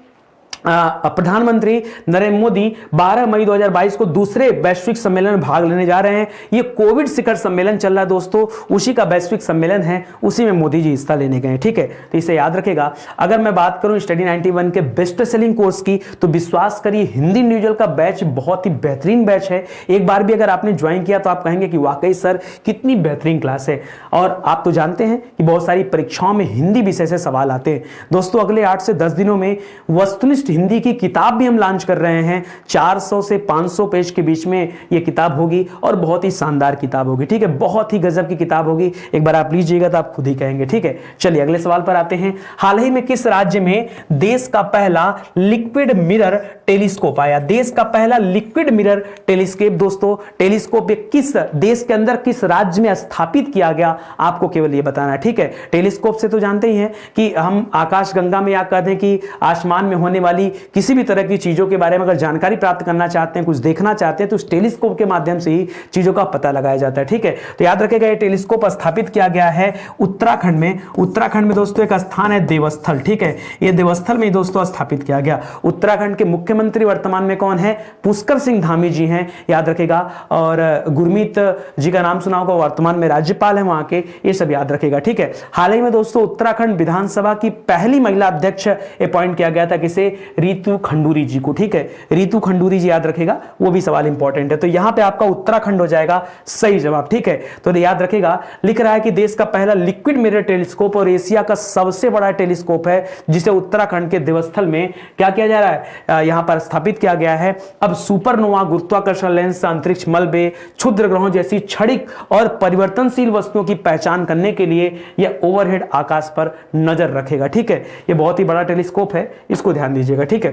प्रधानमंत्री नरेंद्र मोदी 12 मई 2022 को दूसरे वैश्विक सम्मेलन में भाग लेने जा रहे हैं। ये कोविड शिखर सम्मेलन चल रहा है दोस्तों, उसी का वैश्विक सम्मेलन है, उसी में मोदी जी हिस्सा लेने गए। ठीक है, तो इसे याद रखेगा। अगर मैं बात करूं स्टडी 91 के बेस्ट सेलिंग कोर्स की, तो विश्वास करिए हिंदी इंडिविजुअल का बैच बहुत ही बेहतरीन बैच है। एक बार भी अगर आपने ज्वाइन किया तो आप कहेंगे कि वाकई सर कितनी बेहतरीन क्लास है। और आप तो जानते हैं कि बहुत सारी परीक्षाओं में हिंदी विषय से सवाल आते हैं दोस्तों। अगले 8 से 10 दिनों में वस्तुनिष्ठ हिंदी की किताब भी हम लॉन्च कर रहे हैं। 400 से 500 पेज के बीच में यह किताब होगी और बहुत ही शानदार किताब होगी। ठीक है, बहुत ही गजब की किताब होगी। एक बार आप लीजिएगा तो आप खुद ही कहेंगे। ठीक है, चलिए अगले सवाल पर आते हैं। हाल ही में किस राज्य में देश का पहला लिक्विड मिरर टेलीस्कोप आया? देश का पहला लिक्विड मिरर टेलीस्कोप दोस्तों, टेलीस्कोप किस देश के अंदर किस राज्य में स्थापित किया गया, आपको केवल यह बताना है। ठीक है, टेलीस्कोप से तो जानते ही हैं कि हम आकाश गंगा में या कहते हैं कि आसमान में होने वाली किसी भी तरह की चीजों के बारे में अगर जानकारी प्राप्त करना चाहते हैं, कुछ देखना चाहते हैं, तो उस टेलीस्कोप के माध्यम से ही चीजों का पता लगाया जाता है। ठीक है, तो याद रखिएगा ये टेलीस्कोप स्थापित किया गया है उत्तराखंड में। उत्तराखंड में दोस्तों एक स्थान है देवस्थल। ठीक है, ये देवस्थल में दोस्तों स्थापित किया गया। उत्तराखंड के मुख्यमंत्री वर्तमान में कौन है? पुष्कर सिंह धामी जी हैं, याद रखेगा। और गुरमीत जी का नाम सुना होगा, वर्तमान में राज्यपाल है वहां के, ये सब याद रखेगा। ठीक है, हाल ही में दोस्तों उत्तराखंड विधानसभा की पहली महिला अध्यक्ष अपॉइंट किया गया था, किसे? रितु खंडूरी जी को। ठीक है, रितु खंडूरी जी याद रखेगा, वो भी सवाल इंपॉर्टेंट है। तो यहां पे आपका उत्तराखंड हो जाएगा सही जवाब। ठीक है, तो याद रखेगा, लिख रहा है कि देश का पहला लिक्विड मिरर टेलीस्कोप और एशिया का सबसे बड़ा टेलीस्कोप है, जिसे उत्तराखंड के देवस्थल में क्या किया जा रहा है? यहां पर स्थापित किया गया है। अब सुपरनोवा गुरुत्वाकर्षण लेंस से अंतरिक्ष मलबे, क्षुद्र ग्रहों जैसी क्षणिक और परिवर्तनशील वस्तुओं की पहचान करने के लिए यह ओवरहेड आकाश पर नजर रखेगा। ठीक है, यह बहुत ही बड़ा टेलीस्कोप है, इसको ध्यान दीजिएगा। ठीक है,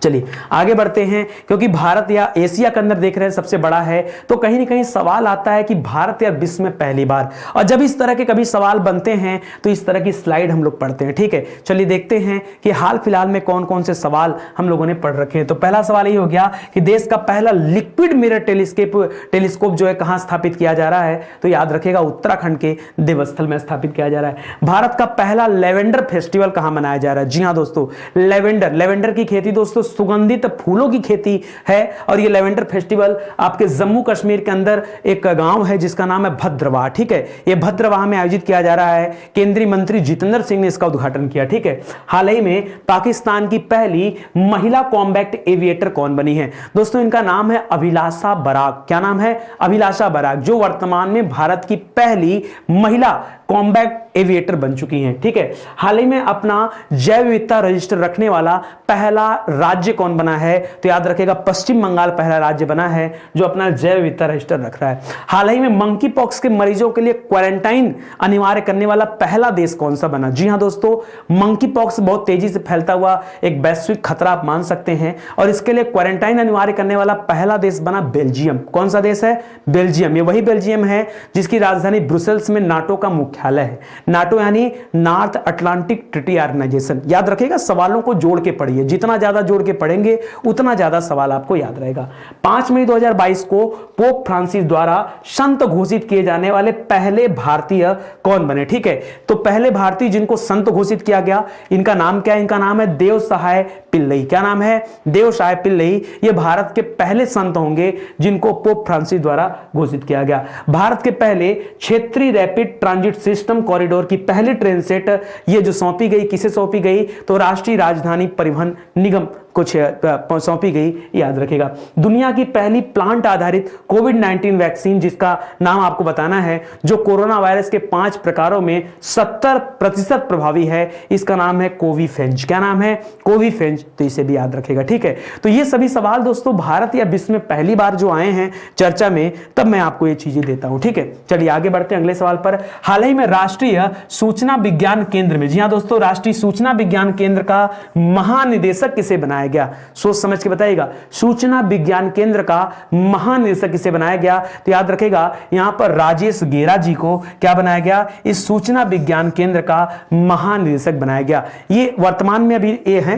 चलिए आगे बढ़ते हैं, क्योंकि भारत या एशिया के अंदर देख रहे हैं सबसे बड़ा है, तो कहीं ना कहीं सवाल आता है कि भारत या विश्व में पहली बार, और जब इस तरह के कभी सवाल बनते हैं तो इस तरह की स्लाइड हम लोग पढ़ते हैं। ठीक है, चलिए देखते हैं कि हाल फिलहाल में कौन कौन से सवाल हम लोगों ने पढ़ रखे हैं। तो पहला सवाल ये हो गया कि देश का पहला लिक्विड मिरर टेलीस्कोप जो है कहां स्थापित किया जा रहा है, तो याद रखिएगा उत्तराखंड के देवस्थल में स्थापित किया जा रहा है। भारत का पहला लेवेंडर फेस्टिवल कहां मनाया जा रहा है? जी हां दोस्तों, लेवेंडर की खेती दोस्तों सुगंधित फूलों की खेती है, और ये लेवेंडर फेस्टिवल आपके जम्मू कश्मीर के अंदर एक गांव है जिसका नाम है भद्रवाह। ठीक है, ये भद्रवाह में आयोजित किया जा रहा है। केंद्रीय मंत्री जितेंद्र सिंह ने इसका उद्घाटन किया। ठीक है, हाल ही में पाकिस्तान की पहली महिला कॉम्बैट एविएटर कौन बनी है? दोस्तों इनका नाम है अभिलाषा बराक। क्या नाम है? अभिलाषा बराक, जो वर्तमान में भारत की पहली महिला कॉम्बैट एविएटर बन चुकी हैं। ठीक है, हाल ही में अपना जैव विविधता रजिस्टर रखने वाला पहला राज्य कौन बना है? तो याद रखिएगा पश्चिम बंगाल पहला राज्य बना है जो अपना जैव विविधता रजिस्टर रख रहा है। हाल ही में मंकी पॉक्स के मरीजों के लिए क्वारंटाइन अनिवार्य करने वाला पहला देश कौन सा बना? जी हां दोस्तों, मंकी पॉक्स बहुत तेजी से फैलता हुआ एक वैश्विक खतरा आप मान सकते हैं, और इसके लिए क्वारंटाइन अनिवार्य करने वाला पहला देश बना बेल्जियम। कौन सा देश है? बेल्जियम। ये वही बेल्जियम है जिसकी राजधानी ब्रुसेल्स में नाटो का मुख्यालय है। नाटो यानी नॉर्थ अटलांटिक ट्रीटी ऑर्गेनाइजेशन। याद रखिएगा, सवालों को जोड़ के पढ़िए, जितना ज्यादा जोड़ के पढ़ेंगे उतना ज्यादा सवाल आपको याद रहेगा। 5 मई 2022 को पोप फ्रांसिस द्वारा संत घोषित किए जाने वाले पहले भारतीय कौन बने? ठीक है, तो पहले भारतीय जिनको संत घोषित किया गया, इनका नाम क्या है? इनका नाम है देव सहाय पिल्लई। क्या नाम है? देव सहाय पिल्लई। ये भारत के पहले संत होंगे जिनको पोप फ्रांसिस द्वारा घोषित किया गया। भारत के पहले क्षेत्रीय रैपिड ट्रांजिट सिस्टम कॉरिडोर की पहली ट्रेन सेट ये जो सौंपी गई, किसे सौंपी गई? तो राष्ट्रीय राजधानी परिवहन निगम कुछ सौंपी गई, याद रखेगा। दुनिया की पहली प्लांट आधारित कोविड-19 वैक्सीन, जिसका नाम आपको बताना है, जो कोरोना वायरस के 5 प्रकारों में 70% प्रभावी है, इसका नाम है कोविफेंज। क्या नाम है? कोविफेंज। तो इसे भी याद रखेगा। ठीक है, तो ये सभी सवाल दोस्तों भारत या विश्व में पहली बार जो आए हैं चर्चा में, तब मैं आपको ये चीजें देता हूं। ठीक है, चलिए आगे बढ़ते हैं अगले सवाल पर। हाल ही में राष्ट्रीय सूचना विज्ञान केंद्र में, जी हां दोस्तों, राष्ट्रीय सूचना विज्ञान केंद्र का महानिदेशक किसे बनाया गया? सोच समझ के बताइएगा। सूचना विज्ञान केंद्र का महानिदेशक किसे बनाया गया? तो याद रखेगा यहां पर राजेश गेरा जी को क्या बनाया गया? इस सूचना विज्ञान केंद्र का महानिदेशक बनाया गया। ये वर्तमान में अभी ये है।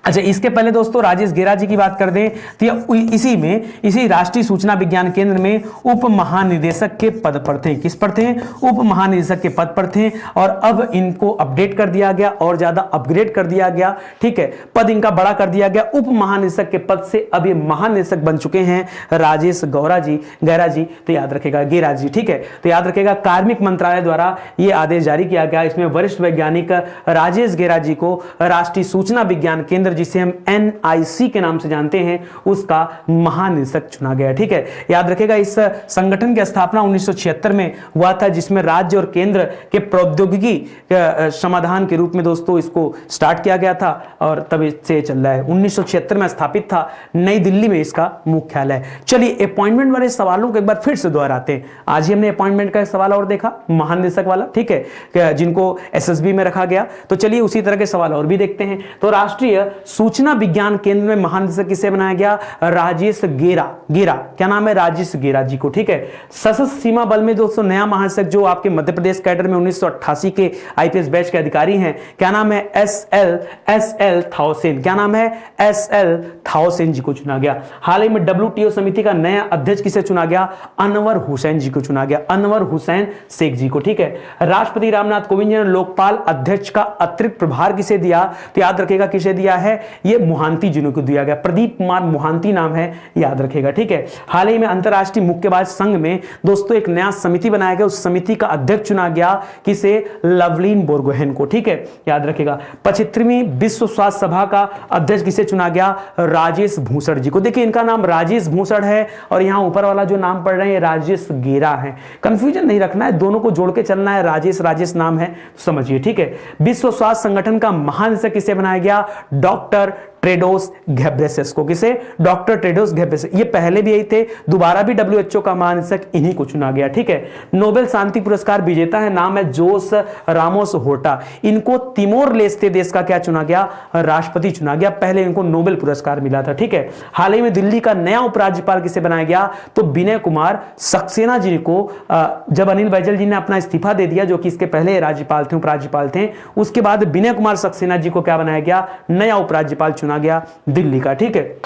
अच्छा, इसके पहले दोस्तों राजेश गेरा जी की बात कर दें तो इसी राष्ट्रीय सूचना विज्ञान केंद्र में उप महानिदेशक के पद पर थे। किस पर थे? उप महानिदेशक के पद पर थे, और अब इनको अपडेट कर दिया गया और ज्यादा अपग्रेड कर दिया गया। ठीक है, पद इनका बड़ा कर दिया गया। उप महानिदेशक के पद से अब ये महानिदेशक बन चुके हैं राजेश गेरा जी। तो याद रखेगा गेरा जी। ठीक है, तो याद रखेगा कार्मिक मंत्रालय द्वारा यह आदेश जारी किया गया। इसमें वरिष्ठ वैज्ञानिक राजेश गेरा जी को राष्ट्रीय सूचना विज्ञान केंद्र, जिसे हम NIC के नाम से जानते हैं, उसका महानिदेशक चुना गया। ठीक है, याद रखेगा इस संगठन की स्थापना 1976 में हुआ था, जिसमें राज्य और केंद्र के प्रौद्योगिकी समाधान के रूप में दोस्तों इसको स्टार्ट किया गया था, और तब इससे चल रहा है। 1976 में स्थापित था, नई दिल्ली में इसका मुख्यालय। चलिए अपॉइंटमेंट वाले सवालों को एक बार फिर से दोहराते हैं। आज ही हमने अपॉइंटमेंट का सवाल और देखा, महानिदेशक वाला। ठीक है, जिनको SSB में रखा गया। तो चलिए उसी तरह के सवाल और भी देखते हैं। तो राष्ट्रीय सूचना विज्ञान केंद्र में महानिदेशक किसे बनाया गया? राजेश गेरा। क्या नाम है? राजेश गेरा जी को। ठीक है, सशस्त्र सीमा बल में दोस्तों नया महानिदेशक जो आपके मध्य प्रदेश कैडर में 1988 के IPS बैच के अधिकारी हैं, क्या नाम है? SL थाउसेन। क्या नाम है? SL थाउसेन जी को चुना गया। हाल ही में WTO समिति का नया अध्यक्ष किसे चुना गया? अनवर हुसैन जी को चुना गया, अनवर हुसैन शेख जी को। ठीक है, राष्ट्रपति रामनाथ कोविंद जी ने लोकपाल अध्यक्ष का अतिरिक्त प्रभार किसे दिया? तो याद रखेगा किसे दिया है? ये मोहांती जी को दिया गया। प्रदीप कुमार मोहांती नाम है, याद रखेगा। ठीक है, हाल ही में अंतरराष्ट्रीय मुक्केबाज संघ में दोस्तों एक नया समिति बनाया गया। उस समिति का अध्यक्ष चुना गया किसे? लवलीन बोरगोहेन को। ठीक है, याद रखेगा। 75वीं विश्व स्वास्थ्य सभा का अध्यक्ष किसे चुना गया? राजेश भूषण जी को। देखिए इनका नाम राजेश भूषण है, और यहां ऊपर वाला जो नाम पढ़ रहे हैं राजेश गेरा है। कंफ्यूजन नहीं रखना है, दोनों को जोड़ के चलना है। राजेश नाम है, समझिए। ठीक है, विश्व स्वास्थ्य संगठन का महानिदेशक किसे बनाया गया? Doctor Tedros Ghebreyesus. किसे? Doctor Tedros Ghebreyesus. ये पहले भी यही थे, दोबारा भी WHO का महानिदेशक इन्हीं को चुना गया। ठीक है। नोबेल शांति पुरस्कार विजेता है, नाम है जोस रामोस होर्टा। इनको तिमोर लेस्ते देश का क्या चुना गया? राष्ट्रपति चुना गया। पहले इनको नोबेल पुरस्कार मिला था। ठीक है। हाल ही में दिल्ली का नया उपराज्यपाल किसे बनाया गया? तो विनय कुमार सक्सेना जी को, जब अनिल बैजल जी ने अपना इस्तीफा दे दिया, जो कि इसके पहले राज्यपाल थे, उपराज्यपाल थे, उसके बाद विनय कुमार सक्सेना जी को क्या बनाया गया? नया उपराज्यपाल चुना गया दिल्ली का। ठीक है,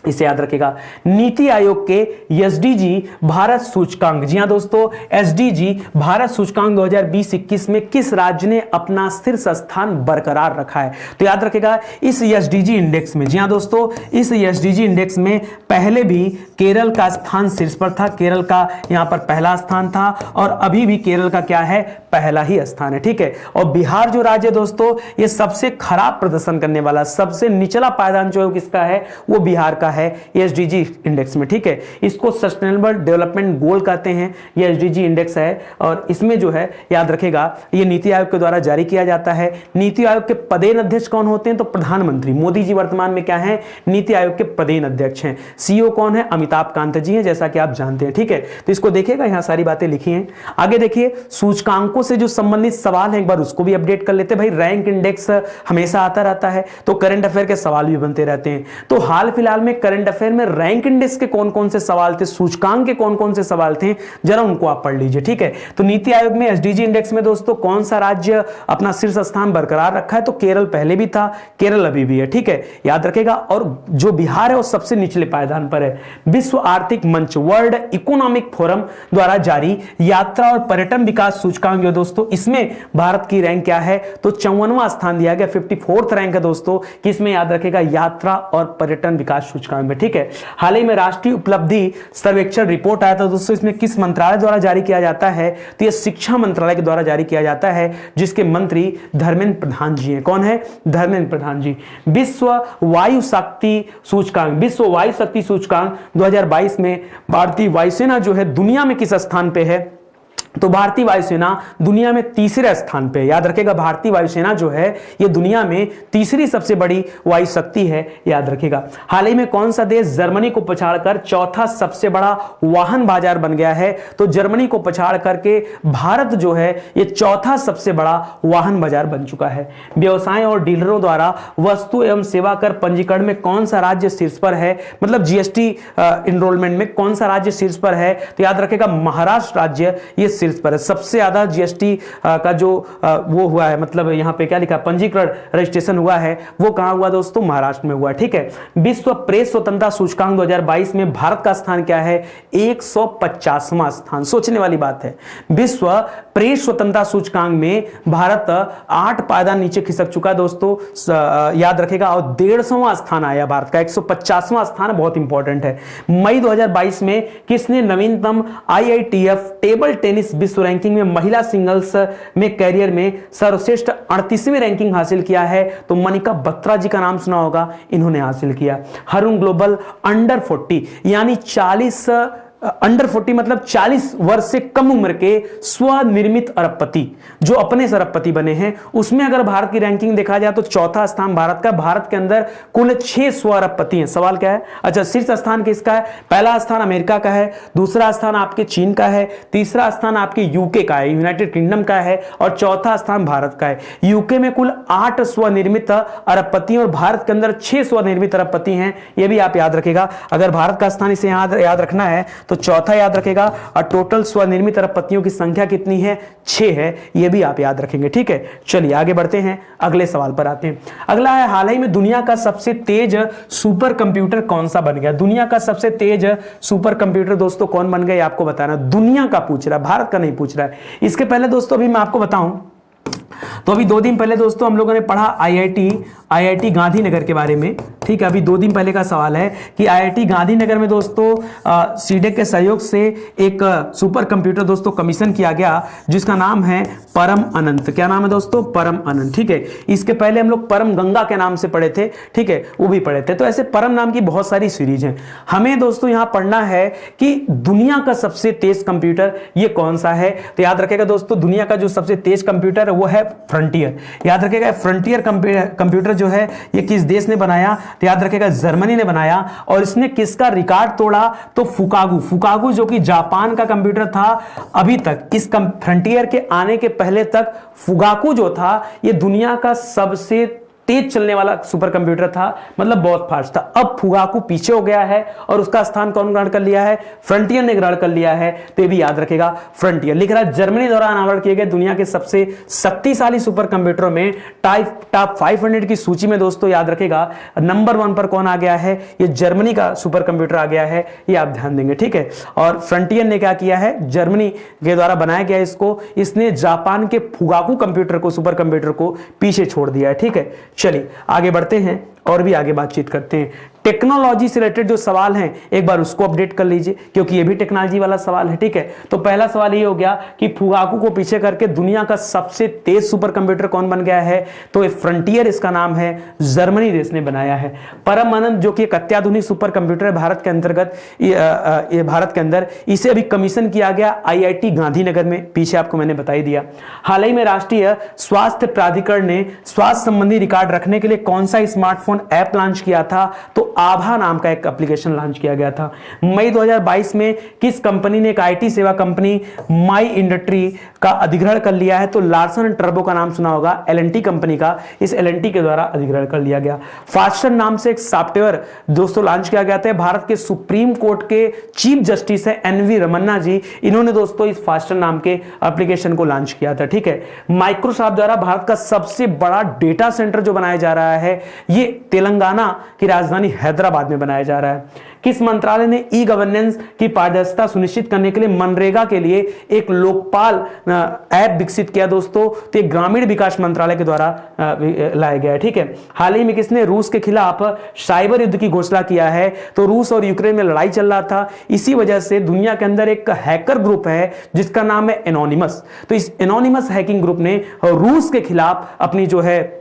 इसे याद रखेगा। नीति आयोग के एसडीजी भारत सूचकांक, जी हां दोस्तों, एसडीजी भारत सूचकांक 2020-21 में किस राज्य ने अपना शीर्ष स्थान बरकरार रखा है? तो याद रखेगा इस एसडीजी इंडेक्स में, जी हां दोस्तों, इस एसडीजी इंडेक्स में पहले भी केरल का स्थान शीर्ष पर था। केरल का यहां पर पहला स्थान था और अभी भी केरल का क्या है? पहला ही स्थान है। ठीक है। और बिहार जो राज्य दोस्तों, ये सबसे खराब प्रदर्शन करने वाला, सबसे निचला पायदान जो है किसका है? वो बिहार का है एसडीजी इंडेक्स में। ठीक है। इसको सस्टेनेबल डेवलपमेंट गोल कहते हैं, ये एसडीजी इंडेक्स है। और इसमें जो है याद रखेगा, ये नीति आयोग के द्वारा जारी किया जाता है। नीति आयोग के पदेन अध्यक्ष कौन होते हैं? तो प्रधानमंत्री मोदी जी वर्तमान में क्या है? नीति आयोग के पदेन अध्यक्ष हैं। सीईओ कौन है? अमिताभ कांत जी हैं, जैसा कि आप जानते हैं। ठीक है। तो इसको देखिएगा, यहां सारी बातें लिखी हैं। आगे देखिए, सूचकांकों से जो संबंधित सवाल है, एक बार उसको भी अपडेट कर लेते हैं। भाई रैंक इंडेक्स हमेशा आता रहता है, तो करंट अफेयर के सवाल भी बनते रहते हैं। तो हाल फिलहाल में करंट अफेयर में रैंक इंडेक्स के कौन कौन से सवाल थे, सूचकांक के कौन कौन से सवाल थे, जरा उनको आप पढ़ लीजिए। ठीक है। तो नीति आयोग में एसडीजी इंडेक्स में दोस्तों कौन सा राज्य अपना शीर्ष स्थान बरकरार रखा है? तो केरल पहले भी था, केरल अभी भी है। ठीक है, याद रखेगा। और जो बिहार है वो सबसे निचले पायदान पर है। विश्व आर्थिक मंच, वर्ल्ड इकोनॉमिक फोरम द्वारा जारी यात्रा और पर्यटन विकास सूचकांक जो दोस्तों, इसमें भारत की रैंक क्या है? तो 54वां स्थान दिया गया, 54th रैंक है दोस्तों, किसमें? याद रखेगा, यात्रा और पर्यटन विकास सूचकांक में। ठीक है। हाल ही में राष्ट्रीय उपलब्धि सर्वेक्षण रिपोर्ट आया था दोस्तों, इसमें किस मंत्रालय द्वारा जारी किया जाता है? तो यह शिक्षा मंत्रालय के द्वारा जारी किया जाता है, जिसके मंत्री धर्मेंद्र प्रधान जी हैं। कौन है? धर्मेंद्र प्रधान जी। विश्व वायु शक्ति सूचकांक, विश्व वायु शक्ति सूचकांक 2022 में भारतीय वायुसेना जो है दुनिया में किस स्थान पे है? तो भारतीय वायुसेना दुनिया में तीसरे स्थान पे। याद रखेगा, भारतीय वायुसेना जो है ये दुनिया में तीसरी सबसे बड़ी वायु शक्ति है, याद रखेगा। हाल ही में कौन सा देश जर्मनी को पछाड़कर चौथा सबसे बड़ा वाहन बाजार बन गया है? तो जर्मनी को पछाड़ करके भारत जो है ये चौथा सबसे बड़ा वाहन बाजार बन चुका है। व्यवसाय और डीलरों द्वारा वस्तु एवं सेवा कर पंजीकरण में कौन सा राज्य शीर्ष पर है? मतलब जीएसटी इनरोलमेंट में कौन सा राज्य शीर्ष पर है? तो याद रखेगा, महाराष्ट्र राज्य ये शीर्ष पर है। सबसे ज्यादा जीएसटी का जो वो हुआ है, मतलब यहां पे क्या लिखा, पंजीकरण रजिस्ट्रेशन हुआ है, वो कहां हुआ दोस्तों? महाराष्ट्र में हुआ। ठीक है। विश्व प्रेस स्वतंत्रता सूचकांक 2022 में भारत का स्थान क्या है? 150वां स्थान। सोचने वाली बात है। विश्व प्रेस स्वतंत्रता सूचकांक में भारत 8 पायदान नीचे खिसक चुका है दोस्तों, याद रखेगा। और 150वां स्थान आया भारत का, 150वां स्थान बहुत इंपॉर्टेंट है। मई 2022 में किसने नवीनतम IITF टेबल टेनिस विश्व रैंकिंग में महिला सिंगल्स में कैरियर में सर्वश्रेष्ठ 38वीं रैंकिंग हासिल किया है? तो मनिका बत्रा जी का नाम सुना होगा, इन्होंने हासिल किया। हरुण ग्लोबल अंडर 40 यानी 40 अंडर 40 मतलब 40 वर्ष से कम उम्र के स्वनिर्मित अरबपति जो अपने से अरबपति बने हैं, उसमें अगर भारत की रैंकिंग देखा जाए तो चौथा स्थान भारत का। भारत के अंदर कुल 6 स्व अरबपति हैं। सवाल क्या है? अच्छा, शीर्ष स्थान किसका है? पहला स्थान अमेरिका का है, दूसरा स्थान आपके चीन का है, तीसरा स्थान आपके यूके का है, यूनाइटेड किंगडम का है, और चौथा स्थान भारत का है। यूके में कुल 8 स्वनिर्मित अरबपति और भारत के अंदर 6 स्वनिर्मित अरबपति हैं। यह भी आप याद रखेगा। अगर भारत का स्थान इसे याद रखना है तो चौथा याद रखेगा। और टोटल स्वनिर्मित अरबपतियों की संख्या कितनी है? 6 है। यह भी आप याद रखेंगे। ठीक है, चलिए आगे बढ़ते हैं, अगले सवाल पर आते हैं। अगला है, हाल ही में दुनिया का सबसे तेज सुपर कंप्यूटर कौन सा बन गया? दुनिया का सबसे तेज सुपर कंप्यूटर दोस्तों कौन बन गया, आपको बताना। दुनिया का पूछ रहा है, भारत का नहीं पूछ रहा है। इसके पहले दोस्तों अभी मैं आपको बताऊं तो अभी 2 दिन पहले दोस्तों हम लोगों ने पढ़ा आईआईटी गांधीनगर के बारे में। ठीक है, अभी 2 दिन पहले का सवाल है कि आईआईटी गांधीनगर में दोस्तों सीडेक के सहयोग से एक सुपर कंप्यूटर दोस्तों कमीशन किया गया, जिसका नाम है परम अनंत। क्या नाम है दोस्तों? परम अनंत। ठीक है, इसके पहले हम लोग परम गंगा के नाम से पढ़े थे। ठीक है, वो भी पढ़े थे। तो ऐसे परम नाम की बहुत सारी सीरीज हैं। हमें दोस्तों यहां पढ़ना है कि दुनिया का सबसे तेज कंप्यूटर ये कौन सा है। तो याद रखेगा दोस्तों, दुनिया का जो सबसे तेज कंप्यूटर है वो है फ्रंटियर। याद रखेगा फ्रंटियर कंप्यूटर जो है ये किस देश ने बनाया, तो याद रखेगा जर्मनी ने बनाया। और इसने किसका रिकॉर्ड तोड़ा, तो फुकागू जो कि जापान का कंप्यूटर था। अभी तक इस फ्रंटियर के आने के पहले तक फुगाकू जो था ये दुनिया का सबसे तेज चलने वाला सुपर कंप्यूटर था, मतलब बहुत फास्ट था। अब फुगाकू पीछे हो गया है और उसका स्थान कौन ग्रहण कर लिया है, फ्रंटियर ने ग्रहण कर लिया है। तो ये भी याद रखेगा फ्रंटियर। लिख रहा है जर्मनी द्वारा अनावरण किए गए दुनिया के सबसे शक्तिशाली सुपर कंप्यूटरों में टॉप 500 की सूची में दोस्तों याद रखेगा नंबर 1 पर कौन आ गया है, ये जर्मनी का सुपर कंप्यूटर आ गया है, ये आप ध्यान देंगे, ठीक है। और फ्रंटियर ने क्या किया है, जर्मनी के द्वारा बनाया गया इसने जापान के फुगाकू कंप्यूटर को, सुपर कंप्यूटर को पीछे छोड़ दिया है, ठीक है। चलिए आगे बढ़ते हैं और भी आगे बातचीत करते हैं। टेक्नोलॉजी से रिलेटेड जो सवाल हैं एक बार उसको अपडेट कर लीजिए, क्योंकि ये भी टेक्नोलॉजी वाला सवाल है, ठीक है। तो पहला सवाल ये हो गया कि फुगाकू को पीछे करके दुनिया का सबसे तेज सुपर कंप्यूटर कौन बन गया है, तो ये फ्रंटियर इसका नाम है, जर्मनी देश ने बनाया है। परम आनंद जो कि एक अत्याधुनिक सुपर कंप्यूटर है भारत के अंतर्गत, ये भारत के अंदर, इसे अभी कमीशन किया गया IIT गांधीनगर में, पीछे आपको मैंने बता ही दिया। हाल ही में राष्ट्रीय स्वास्थ्य प्राधिकरण ने स्वास्थ्य संबंधी रिकॉर्ड रखने के लिए कौन सा स्मार्टफोन ऐप लॉन्च किया था, तो आभा नाम का एक एप्लीकेशन लॉन्च किया गया था। मई 2022 में किस कंपनी ने एक IT सेवा कंपनी माई इंडस्ट्री का अधिग्रहण कर लिया है, तो लार्सन एंड टर्बो का नाम सुना होगा, L&T कंपनी का, इस L&T के द्वारा अधिग्रहण कर लिया गया। फास्टर नाम से एक सॉफ्टवेयर दोस्तों लॉन्च किया गया था। भारत के सुप्रीम कोर्ट के चीफ जस्टिस है NV रमन्ना जी, इन्होंने दोस्तों इस फास्टर नाम के एप्लीकेशन को लॉन्च किया था, ठीक है। माइक्रोसॉफ्ट द्वारा भारत का सबसे बड़ा डेटा सेंटर जो बनाया जा रहा है ये तेलंगाना की राजधानी हैदराबाद में बनाया जा रहा है। किस मंत्रालय ने ई गवर्नेंस की पारदर्शिता सुनिश्चित करने के लिए मनरेगा के लिए एक लोकपाल ऐप विकसित किया दोस्तों, तो ये ग्रामीण विकास मंत्रालय के द्वारा लाया गया है, ठीक है। हाल ही में किसने रूस के खिलाफ साइबर युद्ध की घोषणा किया है, तो रूस और यूक्रेन में लड़ाई चल रहा था, इसी वजह से दुनिया के अंदर एक हैकर ग्रुप है जिसका नाम है एनोनिमस। तो इस एनोनिमस हैकिंग ग्रुप ने रूस के खिलाफ अपनी जो है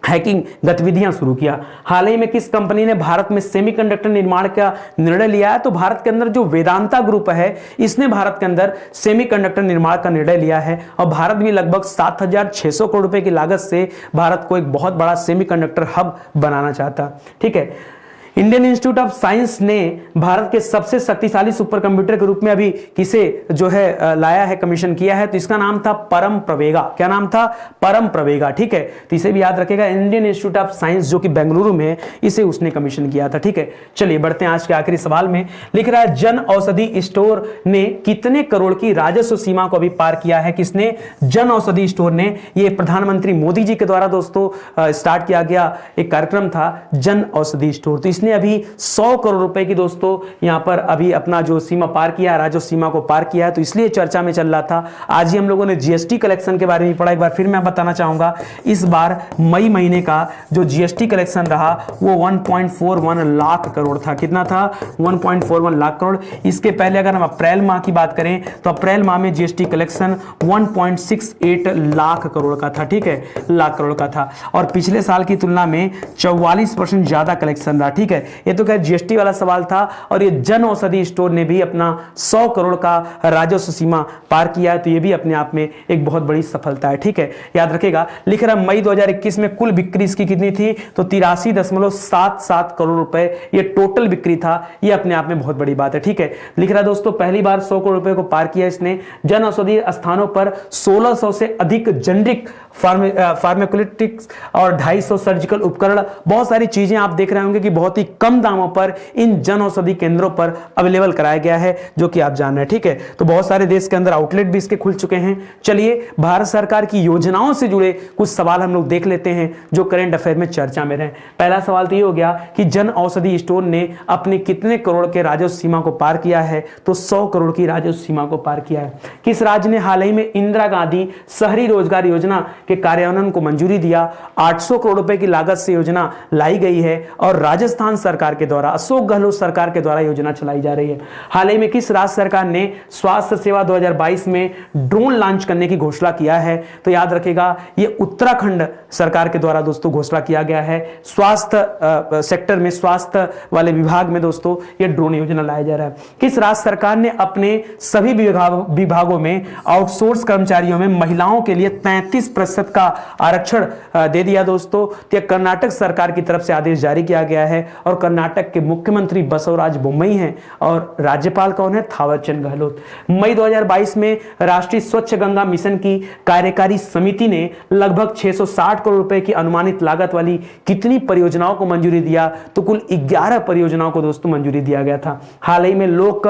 हैकिंग गतिविधियां शुरू किया। हाल ही में किस कंपनी ने भारत में सेमीकंडक्टर निर्माण का निर्णय लिया है, तो भारत के अंदर जो वेदांता ग्रुप है इसने भारत के अंदर सेमीकंडक्टर निर्माण का निर्णय लिया है। और भारत भी लगभग 7,600 करोड़ रुपए की लागत से भारत को एक बहुत बड़ा सेमीकंडक्टर हब बनाना चाहता, ठीक है। इंडियन इंस्टीट्यूट ऑफ साइंस ने भारत के सबसे शक्तिशाली सुपर कंप्यूटर के रूप में अभी किसे जो है लाया है, कमीशन किया है, तो इसका नाम था परम प्रवेगा। क्या नाम था, परम प्रवेगा, ठीक है। तो इसे भी याद रखेगा, इंडियन इंस्टीट्यूट ऑफ साइंस जो कि बेंगलुरु में है, इसे उसने कमीशन किया था, ठीक है। चलिए बढ़ते हैं आज के आखिरी सवाल में। लिख रहा है जन औषधि स्टोर ने कितने करोड़ की राजस्व सीमा को अभी पार किया है, किसने, जन औषधि स्टोर ने। ये प्रधानमंत्री मोदी जी के द्वारा दोस्तों स्टार्ट किया गया एक कार्यक्रम था जन औषधि स्टोर, तो इसने अभी 100 करोड़ रुपए की दोस्तों यहां पर अभी अपना जो सीमा पार किया, राजस्व सीमा को पार किया है, तो इसलिए चर्चा में चल रहा था। आज ही हम लोगों ने GST कलेक्शन के बारे में पढ़ा, एक बार फिर मैं बताना चाहूंगा। इस बार मई महीने का जो GST कलेक्शन रहा वो 1.41 लाख करोड़ था। कितना था, 1.41 लाख करोड़। इसके पहले अगर हम अप्रैल माह की बात करें तो अप्रैल माह में GST कलेक्शन 1.68 लाख करोड़ का था, ठीक है, लाख करोड़ का था। और पिछले साल की तुलना में 44% ज्यादा कलेक्शन रहा, ठीक है। ये तो क्या GST वाला सवाल था। और ये जन औषधि स्टोर ने भी अपना 100 करोड़ का राजस्व सीमा पार किया है, तो ये भी अपने आप में एक बहुत बड़ी सफलता है, ठीक है, याद रखेगा। लिख रहा मई 2021 में कुल बिक्री इसकी कितनी थी, तो 83.77 करोड़ रुपए ये टोटल बिक्री था। ये अपने आप में बहुत बड़ी बात है, ठीक है। लिख रहा दोस्तों पहली बार 100 करोड़ रुपए को पार किया इसने। जन औषधि स्थानों पर 1600 से अधिक जेनरिक फार्माकोलिटिक्स और 250 सर्जिकल उपकरण, बहुत सारी चीजें आप देख रहे होंगे कि बहुत ही कम दामों पर इन जन औषधि केंद्रों पर अवेलेबल कराया गया है, जो कि आप जान रहे हैं, ठीक है। तो बहुत सारे देश के अंदर आउटलेट भी इसके खुल चुके हैं। चलिए भारत सरकार की योजनाओं से जुड़े कुछ सवाल हम लोग देख लेते हैं जो करंट अफेयर में चर्चा में रहे। पहला सवाल तो ये हो गया कि जन औषधि स्टोर ने अपने कितने करोड़ के राजस्व सीमा को पार किया है, तो 100 करोड़ की राजस्व सीमा को पार किया है। किस राज्य ने हाल ही में इंदिरा गांधी शहरी रोजगार योजना के कार्यान्वयन को मंजूरी दिया, 800 करोड़ रुपए की लागत से योजना लाई गई है। और राजस्थान चौहान सरकार के द्वारा, अशोक गहलोत सरकार के द्वारा योजना चलाई जा रही है। हाल ही में किस राज्य सरकार ने स्वास्थ्य सेवा 2022 में ड्रोन लॉन्च करने की घोषणा किया है? तो याद रखिएगा, ये उत्तराखंड सरकार के द्वारा दोस्तों घोषणा किया गया है। स्वास्थ्य सेक्टर में, स्वास्थ्य वाले विभाग में दोस्तों ये ड्रोन योजना लाया जा रहा है। किस राज्य सरकार ने अपने सभी विभागों में आउटसोर्स कर्मचारियों में महिलाओं के लिए 33% का आरक्षण दे दिया दोस्तों? तो कर्नाटक सरकार की तरफ से आदेश जारी किया गया है और कर्नाटक के मुख्यमंत्री बसवराज बोम्मई हैं और राज्यपाल कौन है? थावरचंद गहलोत। मई 2022 में राष्ट्रीय स्वच्छ गंगा मिशन की कार्यकारी समिति ने लगभग 660 करोड़ रुपए की अनुमानित लागत वाली कितनी परियोजनाओं को मंजूरी दिया? तो कुल 11 परियोजनाओं को दोस्तों मंजूरी दिया गया था। हाल ही में लोक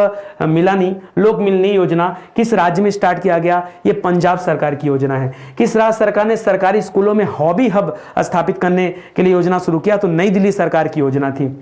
मिलनी योजना किस राज्य में स्टार्ट किया गया? ये पंजाब सरकार की योजना है। किस राज्य सरकार ने सरकारी स्कूलों में हॉबी हब स्थापित करने के लिए योजना शुरू किया? तो नई दिल्ली सरकार की योजना थी।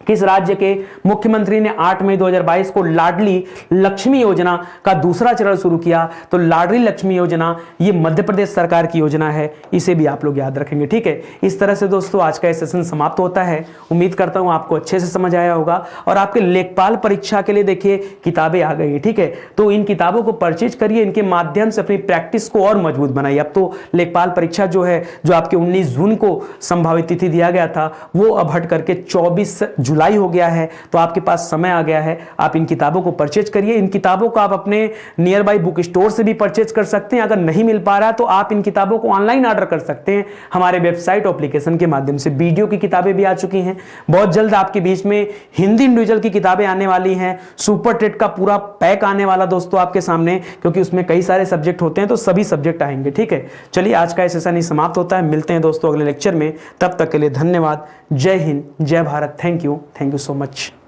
किस राज्य के मुख्यमंत्री ने 8 मई 2022 को लाडली लक्ष्मी योजना का दूसरा चरण शुरू किया? तो लाडली लक्ष्मी योजना ये मध्य प्रदेश सरकार की योजना है, इसे भी आप लोग याद रखेंगे, ठीक है। इस तरह से दोस्तों आज का सेशन समाप्त होता है। उम्मीद करता हूं आपको अच्छे से समझ आया होगा और आपके लेखपाल परीक्षा के लिए देखिए किताबें आ गई है, ठीक है। तो इन किताबों को परचेज करिए, इनके माध्यम से अपनी प्रैक्टिस को और मजबूत बनाइए। अब तो लेखपाल परीक्षा जो है, जो आपके 19 जून को संभावित तिथि दिया गया था, वो अब हट करके 24 जुलाई हो गया है। तो आपके पास समय आ गया है, आप इन किताबों को परचेज करिए। इन किताबों को आप अपने नियर बाई बुक स्टोर से भी परचेज कर सकते हैं। अगर नहीं मिल पा रहा है तो आप इन किताबों को ऑनलाइन ऑर्डर कर सकते हैं हमारे वेबसाइट एप्लीकेशन के माध्यम से। वीडियो की किताबें भी आ चुकी हैं। बहुत जल्द आपके बीच में हिंदी इंडिविजुअल की किताबें आने वाली हैं। सुपर टेट का पूरा पैक आने वाला दोस्तों आपके सामने, क्योंकि उसमें कई सारे सब्जेक्ट होते हैं, तो सभी सब्जेक्ट आएंगे, ठीक है। चलिए आज का सेशन ही समाप्त होता है। मिलते हैं दोस्तों अगले लेक्चर में। तब तक के लिए धन्यवाद। जय हिंद, जय Bharat. Thank you so much.